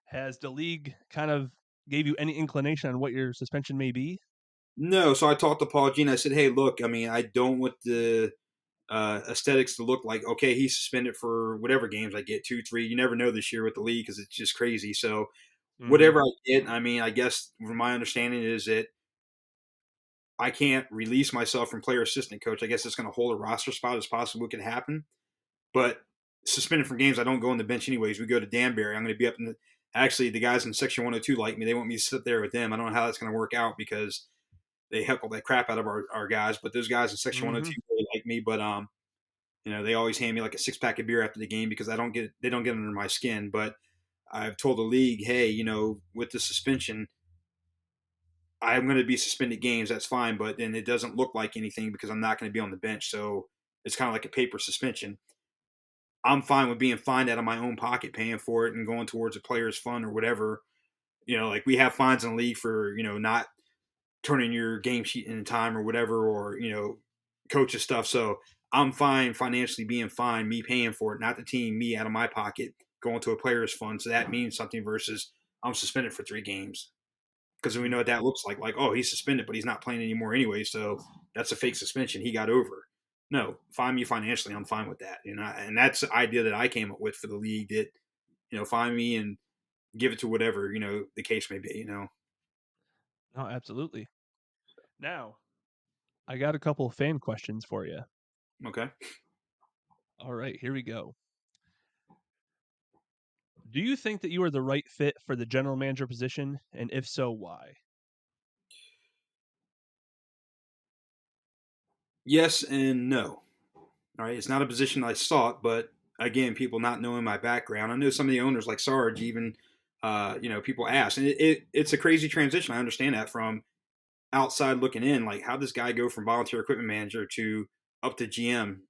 has the league kind of gave you any inclination on what your suspension may be? No, so I talked to Paul Gene. I said, hey, look, I mean, I don't want the aesthetics to look like, okay, he's suspended for whatever games I get, 2, 3. You never know this year with the league because it's just crazy. So Mhm. whatever I get, I mean, I guess from my understanding is that I can't release myself from player assistant coach. I guess it's going to hold a roster spot as possible could happen. But suspended from games, I don't go on the bench anyways. We go to Danbury. I'm going to be up in the. Actually, the guys in Section 102 like me. They want me to sit there with them. I don't know how that's going to work out because they heckle that crap out of our guys. But those guys in Section Mhm. 102 really like me. But they always hand me like a 6-pack of beer after the game because they don't get under my skin. But I've told the league, hey, with the suspension, I'm going to be suspended games. That's fine, but then it doesn't look like anything because I'm not going to be on the bench. So it's kind of like a paper suspension. I'm fine with being fined out of my own pocket, paying for it and going towards a player's fund or whatever. Like we have fines in the league for, not turning your game sheet in time or whatever, or, coaches stuff. So I'm fine financially being fined, me paying for it, not the team, me out of my pocket going to a player's fund. So that means something versus I'm suspended for 3 games because we know what that looks like. Like, oh, he's suspended, but he's not playing anymore anyway. So that's a fake suspension. He got over. No, fine me financially. I'm fine with that. And that's the idea that I came up with for the league that, fine me and give it to whatever, the case may be. No, absolutely. Now, I got a couple of fan questions for you. Okay. All right, here we go. Do you think that you are the right fit for the general manager position? And if so, why? Yes and no. All right. It's not a position I sought, but again, people not knowing my background. I know some of the owners like Sarge even, people ask, and it's a crazy transition. I understand that from outside looking in, like how does guy go from volunteer equipment manager to up to GM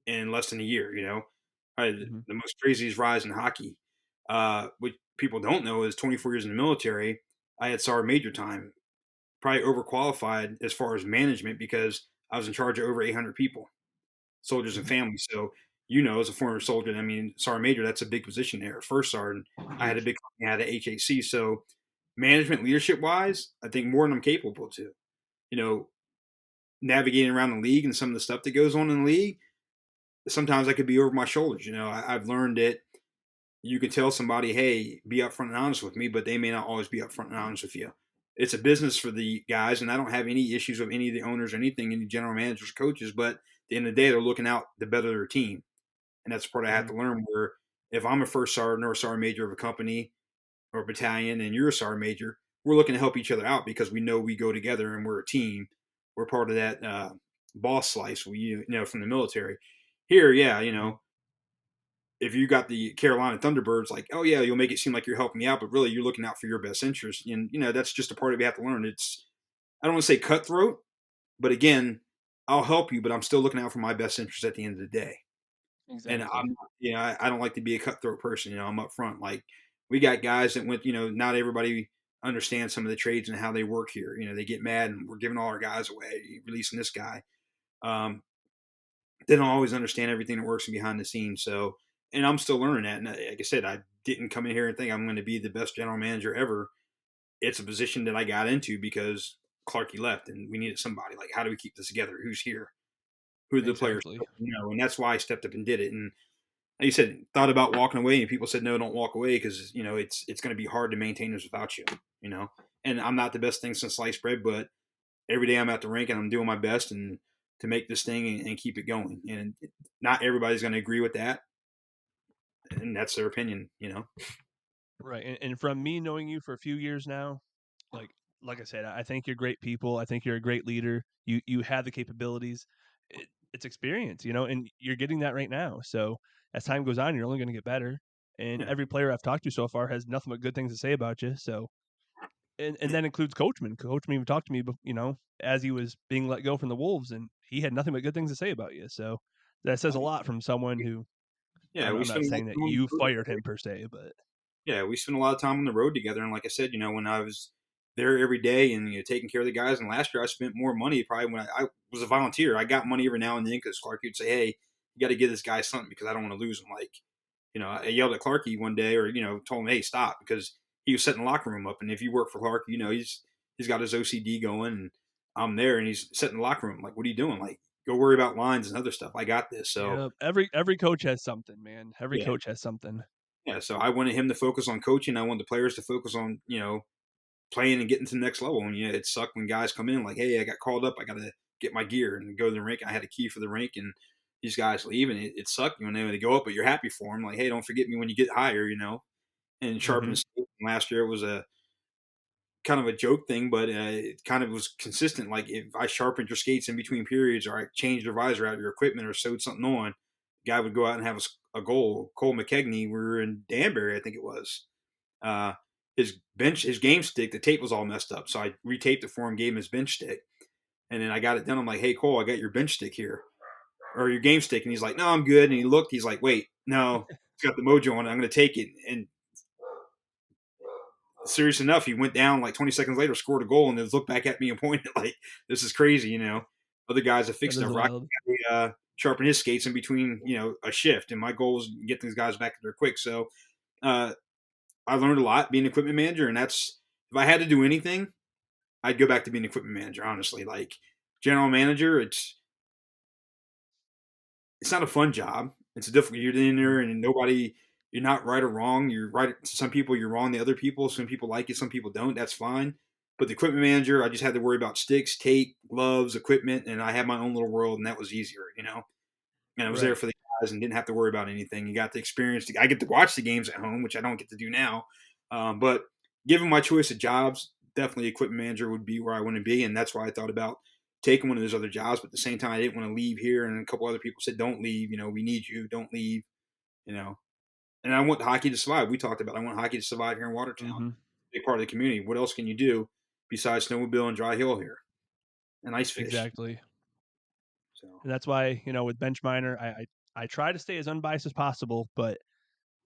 in less than a year? Mhm. The most craziest rise in hockey. What people don't know is 24 years in the military, I had sergeant major time, probably overqualified as far as management because I was in charge of over 800 people, soldiers and Mhm. families. So, as a former soldier, I mean, sergeant major, that's a big position there. First sergeant, I had a Huge. big company, I had a HAC. So, management leadership wise, I think more than I'm capable to. You know, navigating around the league and some of the stuff that goes on in the league, sometimes I could be over my shoulders. I've learned that you can tell somebody, hey, be upfront and honest with me, but they may not always be upfront and honest with you. It's a business for the guys, and I don't have any issues with any of the owners or anything, any general managers, coaches, but at the end of the day, they're looking out to better their team. And that's the part I have Mhm. to learn where if I'm a first sergeant or a sergeant major of a company or a battalion and you're a sergeant major, we're looking to help each other out because we know we go together and we're a team. We're part of that boss slice from the military. Here, yeah, Mhm. if you got the Carolina Thunderbirds, like, oh yeah, you'll make it seem like you're helping me out, but really you're looking out for your best interest. And that's just a part of it you have to learn. I don't want to say cutthroat, but again, I'll help you, but I'm still looking out for my best interest at the end of the day. And Exactly. I don't like to be a cutthroat person. I'm upfront. Like we got guys that went, not everybody understands some of the trades and how they work here. They get mad and we're giving all our guys away, releasing this guy. Um, they don't always understand everything that works behind the scenes. So, and I'm still learning that. And like I said, I didn't come in here and think I'm going to be the best general manager ever. It's a position that I got into because Clarkey left and we needed somebody. Like, how do we keep this together? Who's here? Who are the players? Exactly. And that's why I stepped up and did it. And like you said, thought about walking away, and people said, no, don't walk away because, it's going to be hard to maintain this without you, And I'm not the best thing since sliced bread, but every day I'm at the rink and I'm doing my best and to make this thing and keep it going. And not everybody's going to agree with that, and that's their opinion. Right. And from me knowing you for a few years now, like like I said, I think you're great people. I think you're a great leader. You have the capabilities. It's experience, and you're getting that right now. So as time goes on, you're only going to get better. And Yeah. every player I've talked to so far has nothing but good things to say about you. So and that includes Coachman. Coachman even talked to me, as he was being let go from the Wolves, and he had nothing but good things to say about you. So that says a lot from someone who Yeah. I'm We not spent a lot saying of that time on you the road. fired him per se, but Yeah, we spent a lot of time on the road together. And like I said, when I was there every day and taking care of the guys. And last year I spent more money probably when I was a volunteer. I got money every now and then because Clark would say, "Hey, you got to give this guy something because I don't want to lose him." Like, I yelled at Clarky one day, or told him, "Hey, stop," because he was setting the locker room up. And if you work for Clark, he's got his OCD going, and I'm there, and he's setting the locker room. Like, what are you doing? Like, go worry about lines and other stuff. I got this. So yeah, every coach has something, man. Every yeah, coach has something. yeah. So I wanted him to focus on coaching. I wanted the players to focus on playing and getting to the next level. And it sucked when guys come in like, "Hey, I got called up. I got to get my gear and go to the rink." I had a key for the rink, and these guys leave, and it sucked when they go up, but you're happy for them. Like, "Hey, don't forget me when you get higher." And sharpen Hmm. his skate. Last year it was a kind of a joke thing, but it kind of was consistent. Like, if I sharpened your skates in between periods, or I changed your visor out of your equipment, or sewed something on, the guy would go out and have a goal. Cole McKegney, we were in Danbury, I think it was. Uh, his game stick, the tape was all messed up, so I retaped it for him, gave him his bench stick, and then I got it done. I'm like, "Hey, Cole, I got your bench stick here, or your game stick," and he's like, "No, I'm good." And he looked, he's like, "Wait, no, it's got the mojo on it. I'm going to take it." And serious enough, he went down like 20 seconds later, scored a goal, and then looked back at me and pointed like, "This is crazy." Other guys have That fixed is stuff. Rocky wild. sharpen his skates in between, a shift, and my goal is get these guys back there quick. So uh, I learned a lot being equipment manager, and that's if I had to do anything, I'd go back to being equipment manager. Honestly, like general manager, it's not a fun job. It's a difficult. You're in there, and nobody. You're not right or wrong. You're right to some people. You're wrong to other people. Some people like it. Some people don't. That's fine. But the equipment manager, I just had to worry about sticks, tape, gloves, equipment, and I had my own little world, and that was easier. And I was there Right. for the guys and didn't have to worry about anything. You got the experience. I get to watch the games at home, which I don't get to do now. But given my choice of jobs, definitely equipment manager would be where I want to be, and that's why I thought about taking one of those other jobs. But at the same time, I didn't want to leave here, and a couple other people said, "Don't leave. We need you. Don't leave." You know, and I want hockey to survive. We talked about I want hockey to survive here in Watertown, Hmm. big part of the community. What else can you do besides snowmobile and dry hill here and ice fish? Exactly. So And that's why, with bench miner, I try to stay as unbiased as possible, but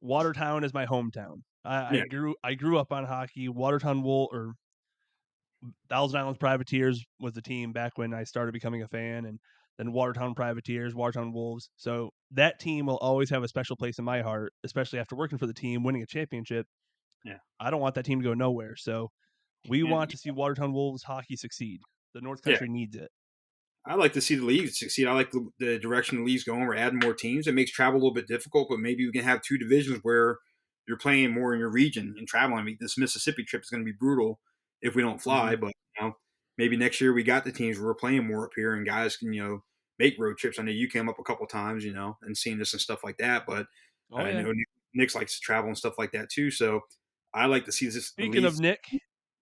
Watertown is my hometown. yeah, I grew up on hockey. Watertown Wool or Thousand Islands Privateers was the team back when I started becoming a fan, and then Watertown Privateers, Watertown Wolves. So that team will always have a special place in my heart, especially after working for the team, winning a championship. yeah, I don't want that team to go nowhere. So we and want to see Watertown Wolves hockey succeed. The North yeah. Country needs it. I like to see the league succeed. I like the direction the league's going. We're adding more teams. It makes travel a little bit difficult, but maybe we can have two divisions where you're playing more in your region and traveling. I mean, this Mississippi trip is going to be brutal if we don't Hmm. fly, but maybe next year we got the teams where we're playing more up here and guys can make road trips. I know you came up a couple times, and seeing this and stuff like that. But Oh I yeah. know Nick likes to travel and stuff like that too. So I like to see this the Speaking of leagues. Nick,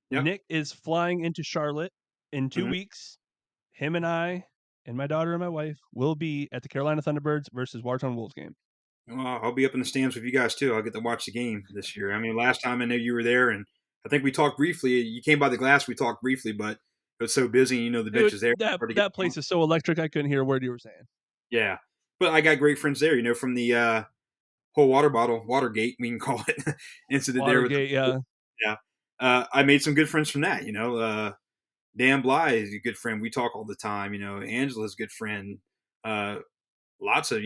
Yep. Nick is flying into Charlotte in two Mm-hmm. weeks. Him and I and my daughter and my wife will be at the Carolina Thunderbirds versus Watertown Wolves game. Well, I'll be up in the stands with you guys too. I'll get to watch the game this year. I mean, last time I know you were there, and I think we talked briefly. You came by the glass. We talked briefly, but it was so busy. The bench Dude, is there. that Hard to get that on. place is so electric. I couldn't hear a word you were saying. Yeah, but I got great friends there. From the whole water bottle Watergate, we can call it incident there with Watergate, the yeah. yeah. I made some good friends from that. Dan Bly is a good friend. We talk all the time. Angela's a good friend. Uh, Lots of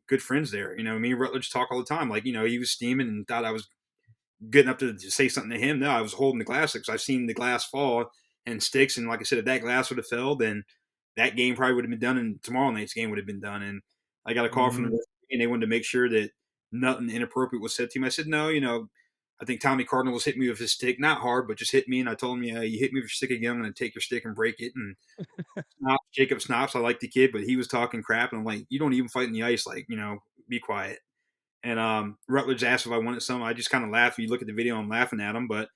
good friends there. Me and Rutledge talk all the time. Like he was steaming and thought I was good enough to say something to him. No, I was holding the glass because I've seen the glass fall and sticks. And like I said, if that glass would have fell, then that game probably would have been done, and tomorrow night's game would have been done. And I got a call from the Hmm. referee, and they wanted to make sure that nothing inappropriate was said to him. I said, no, I think Tommy Cardinal was hitting me with his stick, not hard, but just hit me. And I told him, yeah, you hit me with your stick again, I'm going to take your stick and break it. And Jacob Snops, I like the kid, but he was talking crap. And I'm like, you don't even fight in the ice. Like, be quiet. And Rutledge asked if I wanted some. I just kind of laughed. If you look at the video, I'm laughing at him. But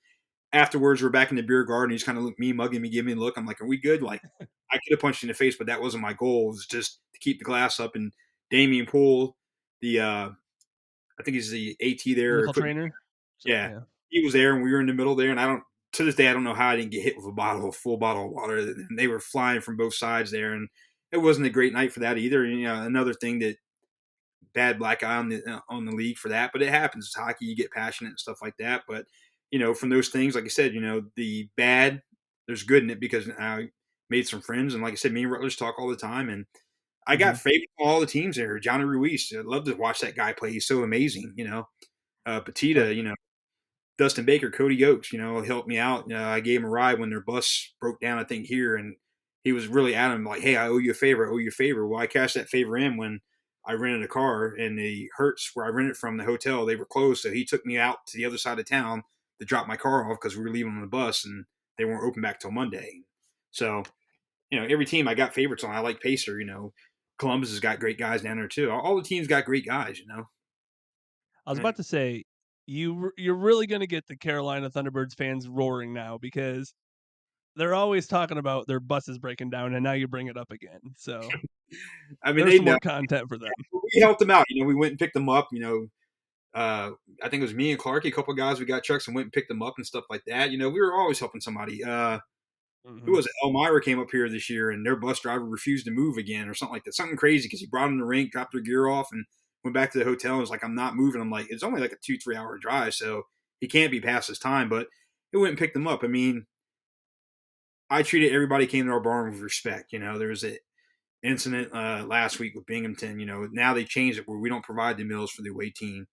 afterwards, we're back in the beer garden. He's kind of looked me, mugging me, giving me a look. I'm like, are we good? Like, I could have punched you in the face, but that wasn't my goal. It was just to keep the glass up. And Damian Poole, the I think he's the AT there. Medical trainer. So, yeah, he was there, and we were in the middle there. And to this day, I don't know how I didn't get hit with a full bottle of water. And they were flying from both sides there, and it wasn't a great night for that either. Another thing that bad black eye on the league for that, but it happens. It's hockey, you get passionate and stuff like that. But from those things, like I said, the bad, there's good in it because I made some friends, and like I said, me and Rutledge talk all the time, and I got favorite on all the teams there. Johnny Ruiz, I love to watch that guy play. He's so amazing, Petita, Dustin Baker, Cody Oakes, helped me out. I gave him a ride when their bus broke down, I think, here, and he was really at him like, hey, I owe you a favor. Well, I cashed that favor in when I rented a car, and the Hertz where I rented from the hotel, they were closed. So he took me out to the other side of town to drop my car off because we were leaving on the bus, and they weren't open back till Monday. So, every team I got favorites on. I like Pacer, Columbus has got great guys down there too. All the teams got great guys, I was about to say, you're really going to get the Carolina Thunderbirds fans roaring now because they're always talking about their buses breaking down, and now you bring it up again. So I mean, there's they some know. more content for them. We helped them out. We went and picked them up. I think it was me and Clark, a couple of guys. We got trucks and went and picked them up and stuff like that. We were always helping somebody. Who was it? Elmira came up here this year, and their bus driver refused to move again or something like that. Something crazy because he brought them to the rink, dropped their gear off, and went back to the hotel and was like, I'm not moving. I'm like, it's only like a 2-3 hour drive, so he can't be past his time. But he went and picked them up. I mean, I treated everybody came to our barn with respect. There was an incident last week with Binghamton. Now they changed it where we don't provide the meals for the away team.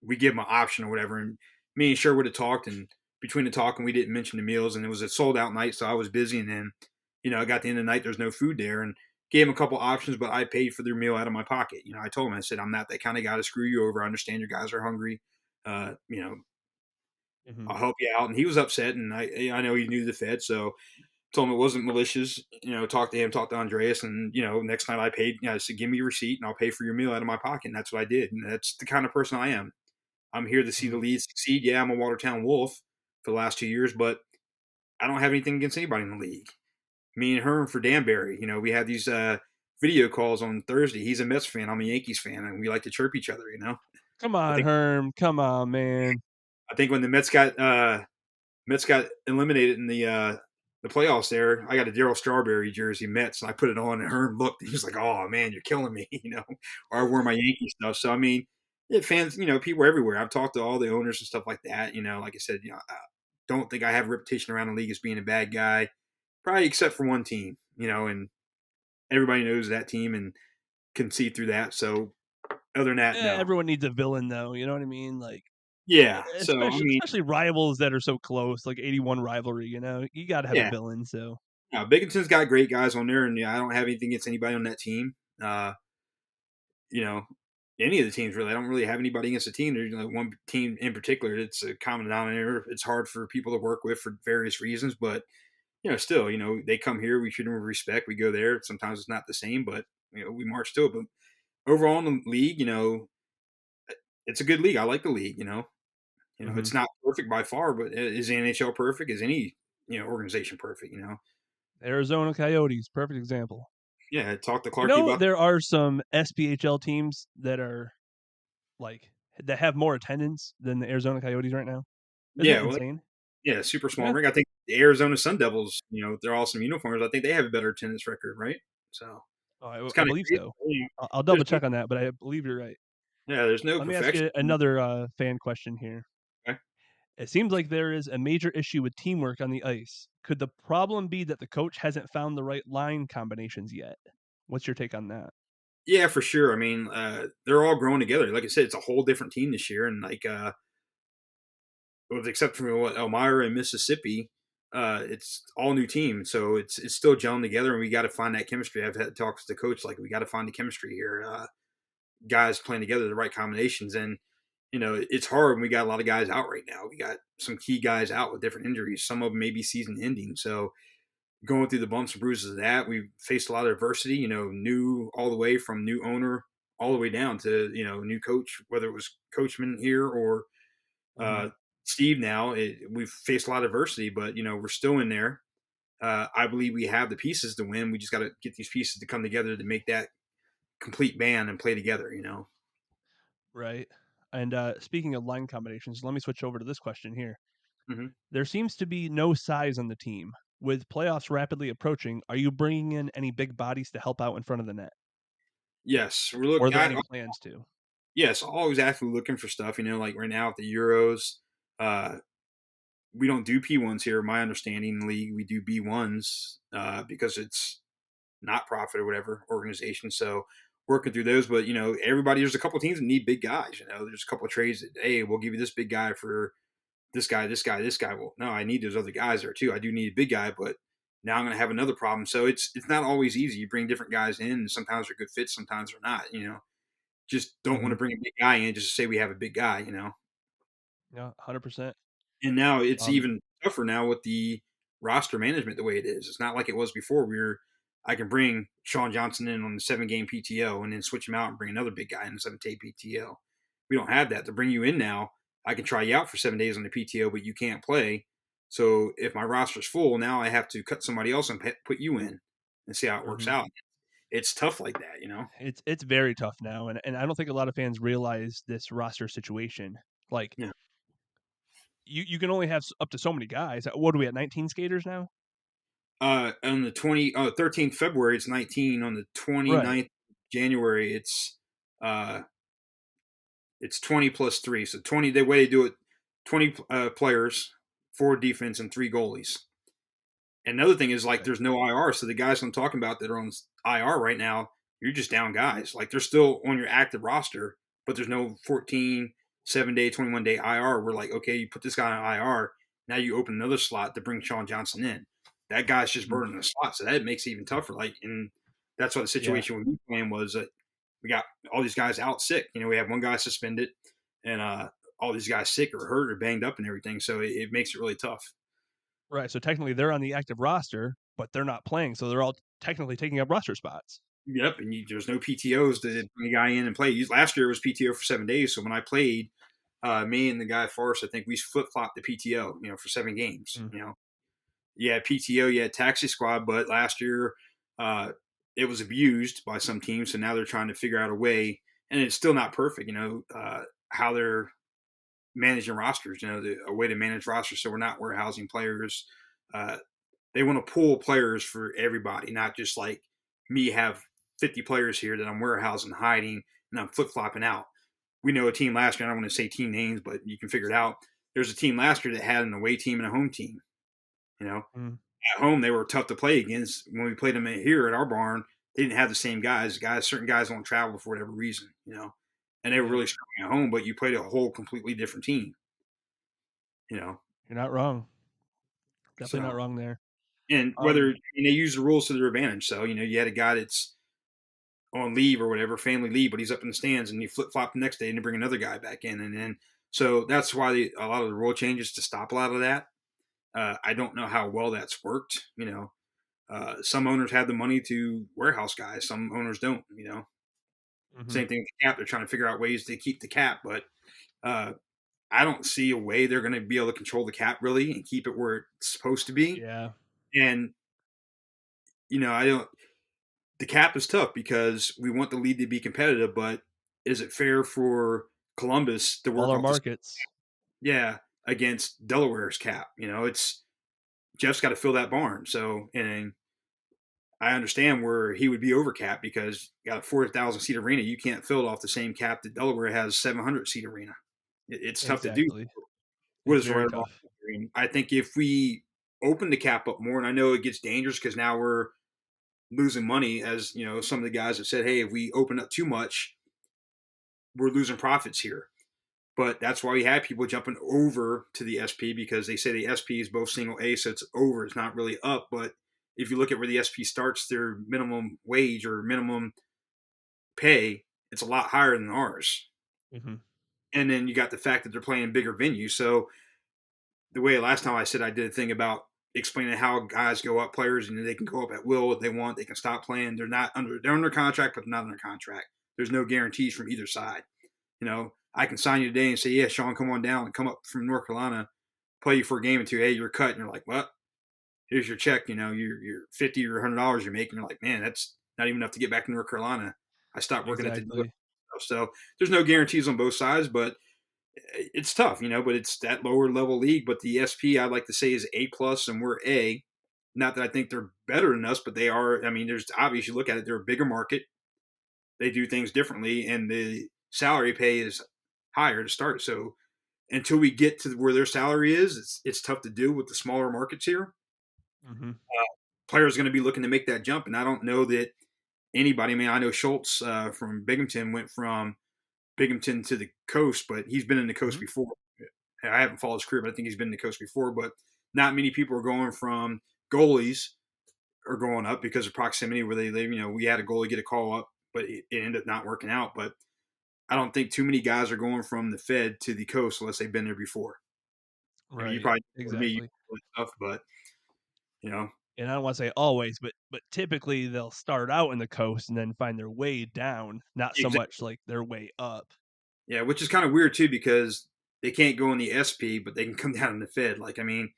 We give them an option or whatever. And me and Sherwood had talked, and between the talking, we didn't mention the meals, and it was a sold out night, so I was busy. And then, I got to the end of the night, there's no food there, and gave them a couple options, but I paid for their meal out of my pocket. I told them, I said, I'm not that kind of guy to screw you over. I understand your guys are hungry. I'll help you out. And he was upset, and I know he knew the Fed, so told him it wasn't malicious. Talked to him, talked to Andreas, and next night I paid. I said, give me your receipt, and I'll pay for your meal out of my pocket. And that's what I did. And that's the kind of person I am. I'm here to see the league succeed. Yeah, I'm a Watertown Wolf for the last 2 years, but I don't have anything against anybody in the league. Me and Herm for Danbury, we have these video calls on Thursday. He's a Mets fan, I'm a Yankees fan, and we like to chirp each other. Come on, Herm. Come on, man. I think when the Mets got eliminated in the playoffs there, I got a Darryl Strawberry jersey, Mets, and I put it on, and Herm looked, and he was like, oh, man, you're killing me, or I wore my Yankee stuff. So, I mean, fans, people everywhere. I've talked to all the owners and stuff like that. Like I said, I don't think I have a reputation around the league as being a bad guy, probably except for one team, and everybody knows that team and can see through that. So, other than that, no. Everyone needs a villain, though. You know what I mean? Like, yeah. So, I mean, especially rivals that are so close, like 81 rivalry. You got to have a villain. So, Binghamton's got great guys on there, and I don't have anything against anybody on that team. Any of the teams really. I don't really have anybody against the team. There's one team in particular. It's a common denominator. It's hard for people to work with for various reasons, but still, they come here. We treat them with respect. We go there. Sometimes it's not the same, but we march to it. But overall in the league, it's a good league. I like the league. It's not perfect by far, but is the NHL perfect? Is any organization perfect? Arizona Coyotes, perfect example. Yeah, talk to Clarky about. There are some SPHL teams that are that have more attendance than the Arizona Coyotes right now. Isn't that insane? Yeah, super small rink. I think the Arizona Sun Devils, they're awesome uniforms. I think they have a better attendance record, right? So, I believe so. I'll double check on that, but I believe you're right. Yeah, there's no. Let me ask you another fan question here. Okay. It seems like there is a major issue with teamwork on the ice. Could the problem be that the coach hasn't found the right line combinations yet? What's your take on that? Yeah, for sure. I mean, they're all growing together. Like I said, it's a whole different team this year, and with except for Elmira and Mississippi, it's all new team. So it's still gelling together, and we got to find that chemistry. I've had talks to the coach like we got to find the chemistry here. guys playing together, the right combinations. And, it's hard when we got a lot of guys out right now. We got some key guys out with different injuries. Some of them may be season ending. So going through the bumps and bruises of that, we've faced a lot of adversity, new all the way from new owner all the way down to, new coach, whether it was Coachman here or Hmm. Steve now. We've faced a lot of adversity, but, we're still in there. I believe we have the pieces to win. We just got to get these pieces to come together to make that complete band and play together. Right. And speaking of line combinations, let me switch over to this question here. Hmm. There seems to be no size on the team. With playoffs rapidly approaching, are you bringing in any big bodies to help out in front of the net? Yes, we're Or are look. there any plans to? Yes, always actively looking for stuff. Like right now at the Euros, uh, we don't do P1s here. My understanding in the league, we do B1s because it's not profit or whatever organization. So working through those, but everybody, there's a couple of teams that need big guys. There's a couple of trades that, hey, we'll give you this big guy for this guy, this guy, this guy. Well, no, I need those other guys there too. I do need a big guy, but now I'm going to have another problem. So it's not always easy. You bring different guys in, and sometimes they're good fits, sometimes they're not. Just don't want Hmm. to bring a big guy in just to say we have a big guy. Yeah, 100%. And now it's Um, even tougher now with the roster management the way it is. It's not like it was before. I can bring Sean Johnson in on the 7-game PTO and then switch him out and bring another big guy in the 7-day PTO. We don't have that. To bring you in now, I can try you out for 7 days on the PTO, but you can't play. So if my roster's full, now I have to cut somebody else and put you in and see how it works mhm. out. It's tough like that. It's very tough now, and I don't think a lot of fans realize this roster situation. Like Yeah. you can only have up to so many guys. What are we at? 19 skaters now? On the 13th February, it's 19. On the Right. 29th January, it's 20 plus 3. So 20, the way they do it, 20 players, 4 defense, and 3 goalies. And another thing is like Okay. there's no IR. So the guys I'm talking about that are on IR right now, you're just down guys. Like they're still on your active roster, but there's no 14, 7-day, 21-day IR. We're like, okay, you put this guy on IR. Now you open another slot to bring Sean Johnson in. That guy's just Mhm. burning the slot. So that makes it even tougher. Like, and that's what the Yeah. situation with me playing was that we got all these guys out sick. We have one guy suspended and all these guys sick or hurt or banged up and everything. So it makes it really tough. Right. So technically they're on the active roster, but they're not playing, so they're all technically taking up roster spots. Yep, and there's no PTOs to bring a guy in and play. Last year was PTO for 7 days, so when I played, me and the guy Forrest, I think we flip flopped the PTO, for 7 games. Mm. Yeah, PTO, yeah, taxi squad, but last year uh, it was abused by some teams, so now they're trying to figure out a way, and it's still not perfect. How they're managing rosters. A way to manage rosters so we're not warehousing players. Uh, they want to pool players for everybody, not just like me have 50 players here that I'm warehousing, hiding, and I'm flip flopping out. We know a team last year. I don't want to say team names, but you can figure it out. There's a team last year that had an away team and a home team. You know, Mm. at home they were tough to play against. When we played them here at our barn, they didn't have the same guys. Certain guys don't travel for whatever reason. And they were Yeah. really struggling at home. But you played a whole completely different team. You know, You're not wrong. Definitely not so wrong there. and whether Um, they use the rules to their advantage. So you had a guy that's on leave or whatever, family leave, but he's up in the stands, and you flip flop the next day and you bring another guy back in, and then so that's why a lot of the rule changes to stop a lot of that. I don't know how well that's worked. Some owners have the money to warehouse guys, some owners don't. mhm. Same thing with the cap; they're trying to figure out ways to keep the cap, but uh, I don't see a way they're going to be able to control the cap really and keep it where it's supposed to be. Yeah. And I don't. The cap is tough because we want the league to be competitive, but is it fair for Columbus to All work our off this? markets. Yeah, against Delaware's cap. It's Jeff's got to fill that barn. So, and I understand where he would be over cap because you got a 40,000 seat arena. You can't fill it off the same cap that Delaware has 700 seat arena. It's tough to do. Exactly. What It's is the very right wrong? tough. I think if we open the cap up more, and I know it gets dangerous because now we're losing money, as some of the guys have said, hey, if we open up too much, we're losing profits here. But that's why we have people jumping over to the SP because they say the SP is both single A, so it's over. It's not really up. But if you look at where the SP starts, their minimum wage or minimum pay it's a lot higher than ours. Mm-hmm. And then you got the fact that they're playing bigger venues. So the way last time I said I did a thing about explaining how guys go up, players, and they can go up at will if they want. They can stop playing. They're under contract, but they're not under contract. There's no guarantees from either side. I can sign you today and say, yeah, Sean, come on down and come up from North Carolina, play you for a game or two. Hey, you're cut, and you're like, well, here's your check. Your $50 or $100 you're making. You're like, man, that's not even enough to get back to North Carolina. I stopped working at the dealer. Exactly. So there's no guarantees on both sides, but it's tough, but it's that lower level league. But the SP, I like to say, is A plus, and we're A. Not that I think they're better than us, but they are. I mean, there's obviously, you look at it, they're a bigger market. They do things differently, and the salary pay is higher to start. So until we get to where their salary is, it's tough to do with the smaller markets here. Mm-hmm. Players are going to be looking to make that jump, and I don't know that anybody. I mean, I know Schultz from Binghamton went from Binghamton to the coast, but he's been in the coast Mm-hmm. before. I haven't followed his career, but I think he's been in the coast before. But not many people are going from goalies are going up because of proximity where they live. We had a goalie get a call up, but it ended up not working out. But I don't think too many guys are going from the Fed to the coast unless they've been there before. I mean, you Right. probably know me, you Exactly. know stuff, but you know, And I don't want to say always, but typically they'll start out in the coast and then find their way down, not so much exactly. like their way up. Yeah, which is kind of weird too because they can't go in the SP, but they can come down in the Fed. Like, I mean,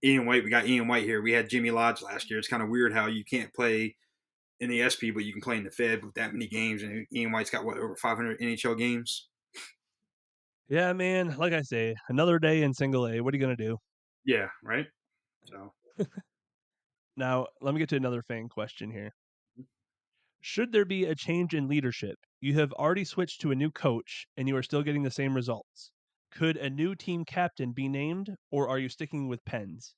Ian White, we got Ian White here. We had Jimmy Lodge last year. It's kind of weird how you can't play in the SP, but you can play in the Fed with that many games. And Ian White's got over 500 NHL games. Yeah, man. Like I say, another day in single A. What are you gonna do? Yeah, right. So Now, let me get to another fan question here. Should there be a change in leadership? You have already switched to a new coach and you are still getting the same results. Could a new team captain be named, or are you sticking with Pens?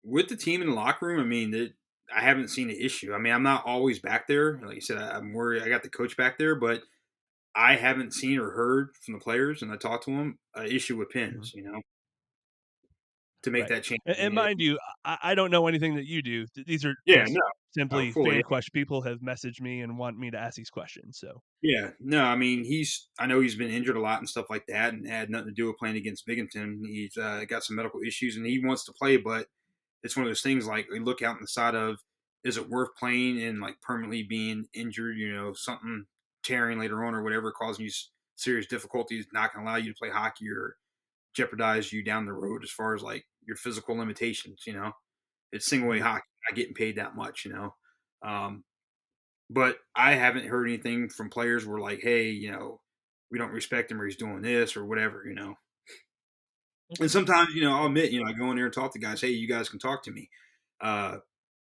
with the team in the locker room, I mean, I haven't seen an issue. I mean, I'm not always back there. Like I said, I'm worried. I got the coach back there, but I haven't seen or heard from the players, and I talked to them, an issue with Mhm. pins, to make Right. that change. I And mean, mind you, I don't know anything that you do. These are yeah, just no, simply fully. fan question. People have messaged me and want me to ask these questions. So, Yeah, no, I mean, I know he's been injured a lot and stuff like that, and had nothing to do with playing against Binghamton. He's got some medical issues, and he wants to play, but it's one of those things like we look out on the side of, is it worth playing and like permanently being injured, something tearing later on or whatever, causing you serious difficulties, not going to allow you to play hockey or jeopardize you down the road as far as like your physical limitations. It's single A mhm, hockey, not getting paid that much. Um, but I haven't heard anything from players where like, hey, we don't respect him or he's doing this or whatever. And okay, sometimes, I'll admit, I go in there and talk to guys, hey, you guys can talk to me.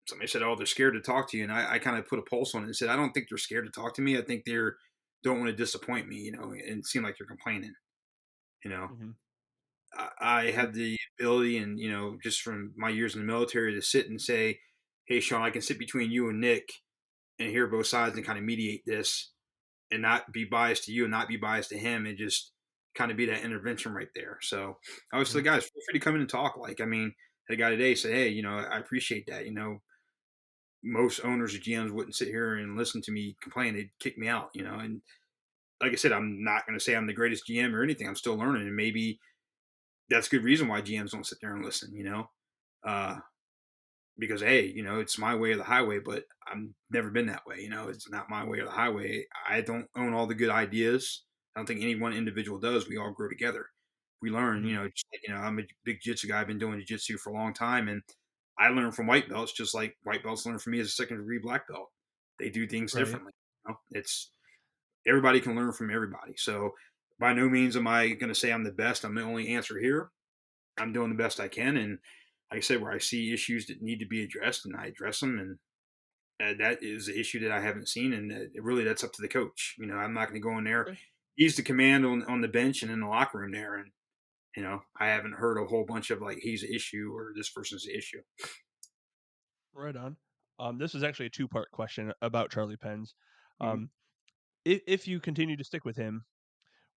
Somebody said, oh, they're scared to talk to you. And I kind of put a pulse on it and said, I don't think they're scared to talk to me. I think they're don't want to disappoint me, and seem like they're complaining. You know, hmm I have the ability and, just from my years in the military to sit and say, hey, Sean, I can sit between you and Nick and hear both sides and kind of mediate this and not be biased to you and not be biased to him and just kind of be that intervention right there. So I always tell hmm the guys, feel free to come in and talk. Like, I mean, the guy today said, hey, I appreciate that. Most owners or GMs wouldn't sit here and listen to me complain. They'd kick me out. And like I said, I'm not going to say I'm the greatest GM or anything. I'm still learning. And maybe that's good reason why GMs don't sit there and listen. Uh, because hey, it's my way or the highway, but I've never been that way. It's not my way or the highway. I don't own all the good ideas. I don't think any one individual does. We all grow together. We learn, hmm just like, I'm a big jiu-jitsu guy. I've been doing jiu-jitsu for a long time, and I learn from white belts just like white belts learn from me as a second degree black belt. They do things right, differently. It's everybody can learn from everybody. So by no means am I going to say I'm the best. I'm the only answer here. I'm doing the best I can, and like I said, where I see issues that need to be addressed, and I address them, and that is the issue that I haven't seen, and really that's up to the coach. I'm not going to go in there. okay, He's the command on the bench and in the locker room there, and I haven't heard a whole bunch of like he's the issue or this person's the issue. right on. This is actually a two-part question about Charlie Pens. Mhm. Um, if you continue to stick with him,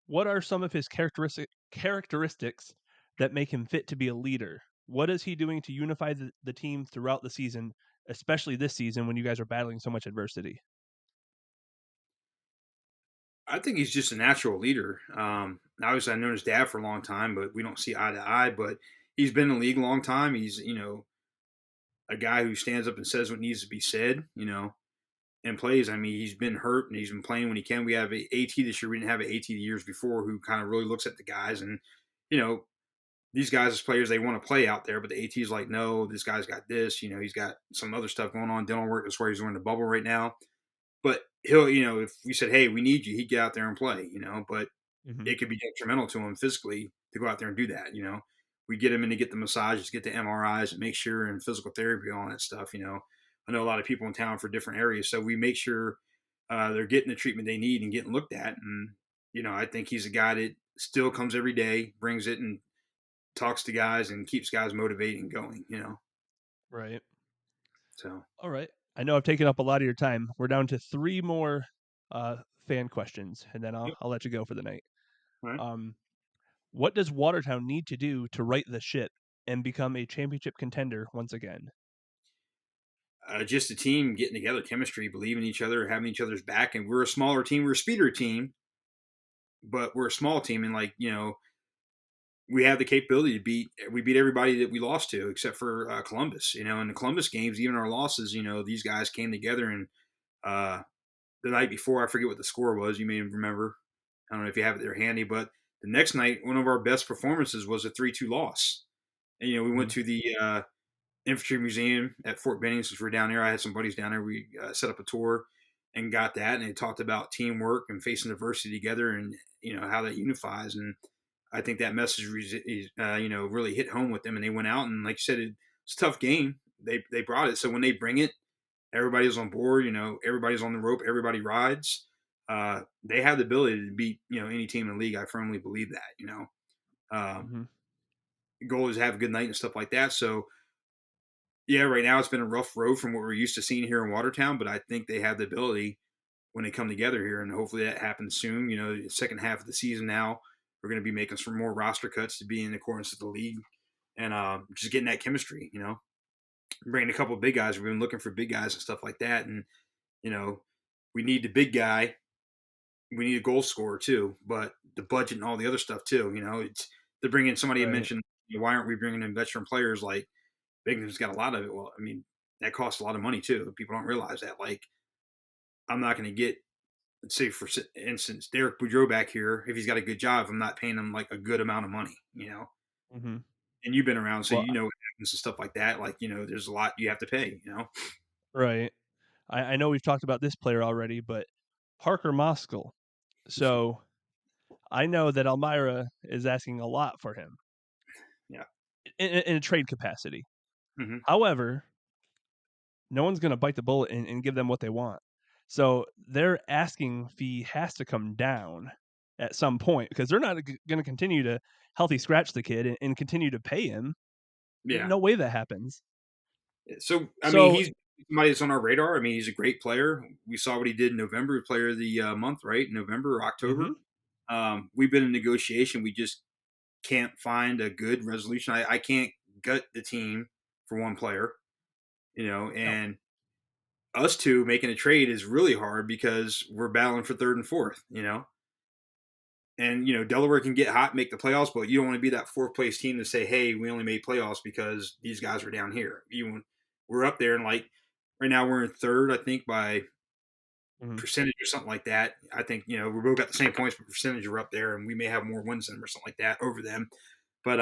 what are some of his characteristics that make him fit to be a leader? What is he doing to unify the team throughout the season, especially this season when you guys are battling so much adversity? I think he's just a natural leader. Obviously, I've known his dad for a long time, but we don't see eye to eye. But he's been in the league a long time. He's, a guy who stands up and says what needs to be said, and plays. I mean, he's been hurt and he's been playing when he can. We have a AT this year. We didn't have an AT the years before who kind of really looks at the guys. And, you know, these guys as players, they want to play out there, but the AT is like, no, this guy's got this. He's got some other stuff going on, dental work. That's where he's in the bubble right now. But he'll, if we said, hey, we need you, he'd get out there and play, but Hmm. it could be detrimental to him physically to go out there and do that. We get him in to get the massages, get the MRIs, and make sure, and physical therapy, all that stuff. I know a lot of people in town for different areas, so we make sure they're getting the treatment they need and getting looked at. And I think he's a guy that still comes every day, brings it, and talks to guys and keeps guys motivated and going. Right. So All right. I know I've taken up a lot of your time. We're down to three more uh, fan questions, and then I'll yep. I'll let you go for the night. All right. Um, what does Watertown need to do to right the ship and become a championship contender once again? Just a team getting together, chemistry, believing in each other, having each other's back. And we're a smaller team. We're a speeder team, but we're a small team. And we have the capability to we beat everybody that we lost to, except for Columbus. In the Columbus games, even our losses, these guys came together. And uh, the night before, I forget what the score was. You may remember. I don't know if you have it there handy, but the next night, one of our best performances was a 3-2 loss. And, we went Mhm. to the Infantry Museum at Fort Benning since we're down there. I had some buddies down there. We set up a tour and got that, and they talked about teamwork and facing adversity together, and how that unifies. And I think that message really hit home with them, and they went out and, like you said, it's a tough game. They brought it, so when they bring it, everybody's on board. Everybody's on the rope. Everybody rides. They have the ability to beat any team in the league. I firmly believe that. Mhm. The goal is to have a good night and stuff like that. So yeah, right now it's been a rough road from what we're used to seeing here in Watertown, but I think they have the ability when they come together here, and hopefully that happens soon. The second half of the season now, we're going to be making some more roster cuts to be in accordance with the league, and just getting that chemistry. Bringing a couple of big guys. We've been looking for big guys and stuff like that, and you know, we need the big guy. We need a goal scorer too, but the budget and all the other stuff too. It's to bring in somebody. You Right. mentioned, why aren't we bringing in veteran players like Bingham's got a lot of it. Well, I mean, that costs a lot of money too. People don't realize that. Like, I'm not going to get, let's say, for instance, Derek Boudreau back here. If he's got a good job, I'm not paying him like a good amount of money. Mhm. And you've been around, so Well, you know what happens and stuff like that. Like, there's a lot you have to pay. right. I know we've talked about this player already, but Parker Moskal. So I know that Elmira is asking a lot for him Yeah. in a trade capacity. Hmm. However, no one's going to bite the bullet and give them what they want. So their asking fee has to come down at some point because they're not going to continue to healthy scratch the kid and continue to pay him. Yeah. No way that happens. So, I mean, So, he's somebody that's on our radar. I mean, he's a great player. We saw what he did in November, player of the month, right? November or October. mhm. We've been in negotiation. We just can't find a good resolution. I can't gut the team for one player, No. and us two making a trade is really hard because we're battling for third and fourth. And Delaware can get hot, make the playoffs, but you don't want to be that fourth place team to say, "Hey, we only made playoffs because these guys were down here." We're up there, and like right now we're in third, I think, by Mhm. percentage or something like that. I think we both got the same points, but percentage are up there, and we may have more wins than them or something like that over them. But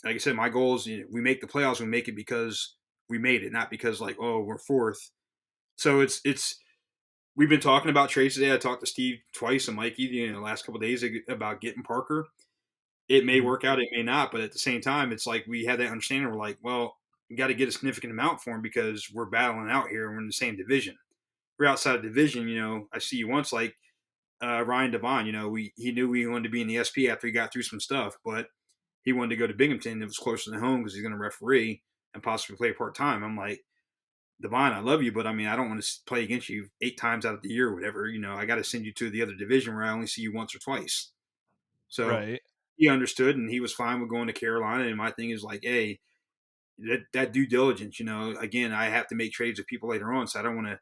like I said, my goal is we make the playoffs. We make it because we made it, not because like, oh, we're fourth. So it's we've been talking about trades today. I talked to Steve twice and Mikey the last couple of days about getting Parker. It may Mhm. work out, it may not, but at the same time, it's like we had that understanding. We're like, well, we got to get a significant amount for him because we're battling out here. We're in the same division. We're outside of division. I see you once like Ryan Devon. He knew he wanted to be in the SP after he got through some stuff, but he wanted to go to Binghamton. It was closer to home because he's going to referee and possibly play part time. I'm like, Devon, I love you, but I mean, I don't want to play against you 8 times out of the year or whatever. I got to send you to the other division where I only see you once or twice. So Right. he understood and he was fine with going to Carolina. And my thing is like, hey, that due diligence, again, I have to make trades with people later on. So I don't want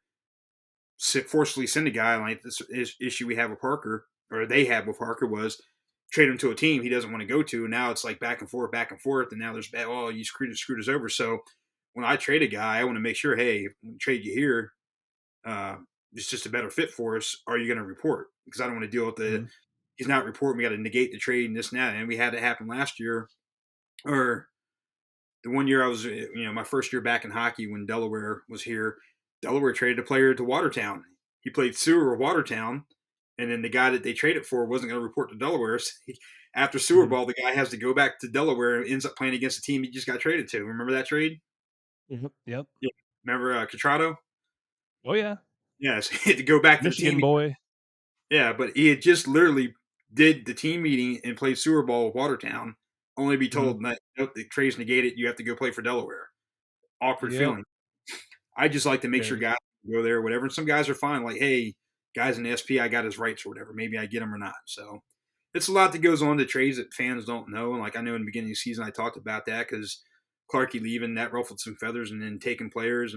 to forcefully send a guy like this issue we have with Parker or they had with Harker was trade him to a team he doesn't want to go to. And now it's like back and forth. And now there's bad, oh, you screwed us over. So when I trade a guy, I want to make sure, hey, when we trade you here, uh, it's just a better fit for us. Are you going to report? Because I don't want to deal with Mhm. he's not reporting. We got to negate the trade and this and that. And we had it happen last year, or the one year I was, my first year back in hockey when Delaware was here. Delaware traded a player to Watertown. He played Sewer or Watertown, and then the guy that they traded for wasn't going to report to Delaware. So after Sewer Mhm. Ball, the guy has to go back to Delaware and ends up playing against the team he just got traded to. Remember that trade? Yep. Yeah. Remember Catrado? Oh yeah. Yes, he had to go back to the Michigan team. boy. Yeah, but he had just literally did the team meeting and played Sewer Ball with Watertown, only be Mhm. told, nope, the trade's negated. You have to go play for Delaware. Awkward Yep. feeling. I just like to make sure Very. guys go there, whatever. And some guys are fine, like, hey, guys in the SP, I got his rights or whatever. Maybe I get him or not. So it's a lot that goes on to trades that fans don't know. And like I know in the beginning of the season, I talked about that because Clarkey leaving that ruffled some feathers, and then taking players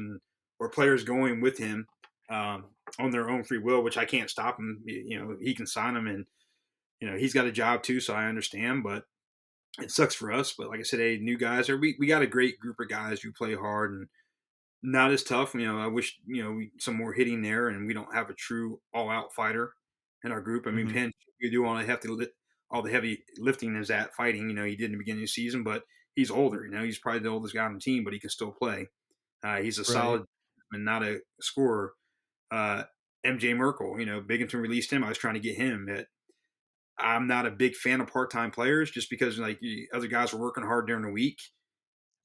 or players going with him on their own free will, which I can't stop him. He can sign them, and he's got a job too, so I understand. But it sucks for us. But like I said, hey, new guys, we got a great group of guys who play hard and not as tough. I wish some more hitting there, and we don't have a true all-out fighter in our group. I mean, Mhm. Penn, you do all the heavy lifting is at fighting. He did in the beginning of the season, but he's older. He's probably the oldest guy on the team, but he can still play. He's a Right. solid and not a scorer. Uh, MJ Merkel, Binghamton released him. I was trying to get him. I'm not a big fan of part-time players just because like other guys are working hard during the week.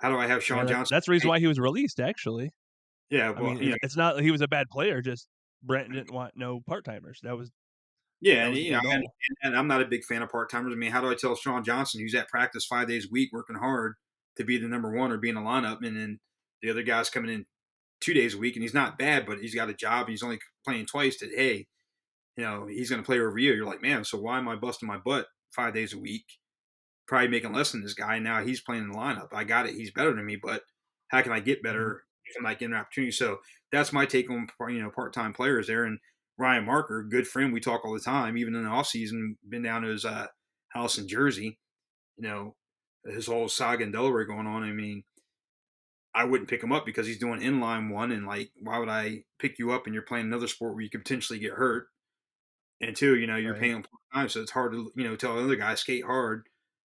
How do I have Yeah, Sean Johnson? that's the reason why he was released, actually. Yeah, I well, mean, it's not that he was a bad player, just Brent didn't want no part-timers. yeah, That and was it all. and I'm not a big fan of part timers. I mean, how do I tell Sean Johnson, who's at practice 5 days a week, working hard to be the number one or be in the lineup, and then the other guy's coming in 2 days a week, and he's not bad, but he's got a job, and he's only playing twice. That hey, he's going to play over you. You're like, man, so why am I busting my butt 5 days a week? Probably making less than this guy. Now he's playing in the lineup. I get it. He's better than me, but how can I get Mhm. better if I'm not getting an opportunity? So that's my take on part time players there. And Ryan Marker, good friend, we talk all the time. Even in the off season, been down to his house in Jersey. You know, his whole saga in Delaware going on. I mean, I wouldn't pick him up because he's doing inline one, and like, why would I pick you up and you're playing another sport where you could potentially get hurt? And two, you're Right. paying him part time, so it's hard to tell another guy skate hard,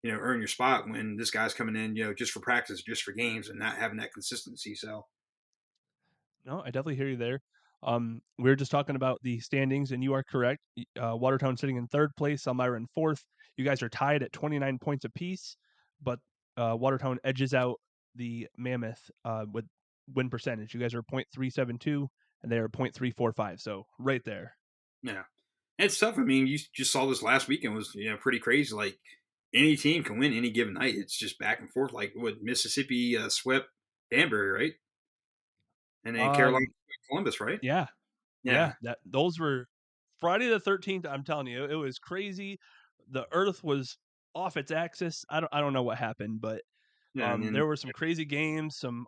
earn your spot when this guy's coming in, just for practice, just for games, and not having that consistency. So No, I definitely hear you there. We were just talking about the standings, and you are correct. Watertown sitting in third place, Elmira in fourth. You guys are tied at 29 points apiece, but Watertown edges out the Mammoth with win percentage. You guys are .372, and they are .345. So right there. yeah, it's tough. I mean, you just saw this last weekend was pretty crazy. Like any team can win any given night. It's just back and forth. Like what Mississippi swept Danbury, right? And then Carolina Um, swept Columbus, right? yeah, Yeah, yeah. Those were Friday the 13th. I'm telling you, it was crazy. The Earth was off its axis. I don't know what happened, but yeah, and then there were some crazy games. Some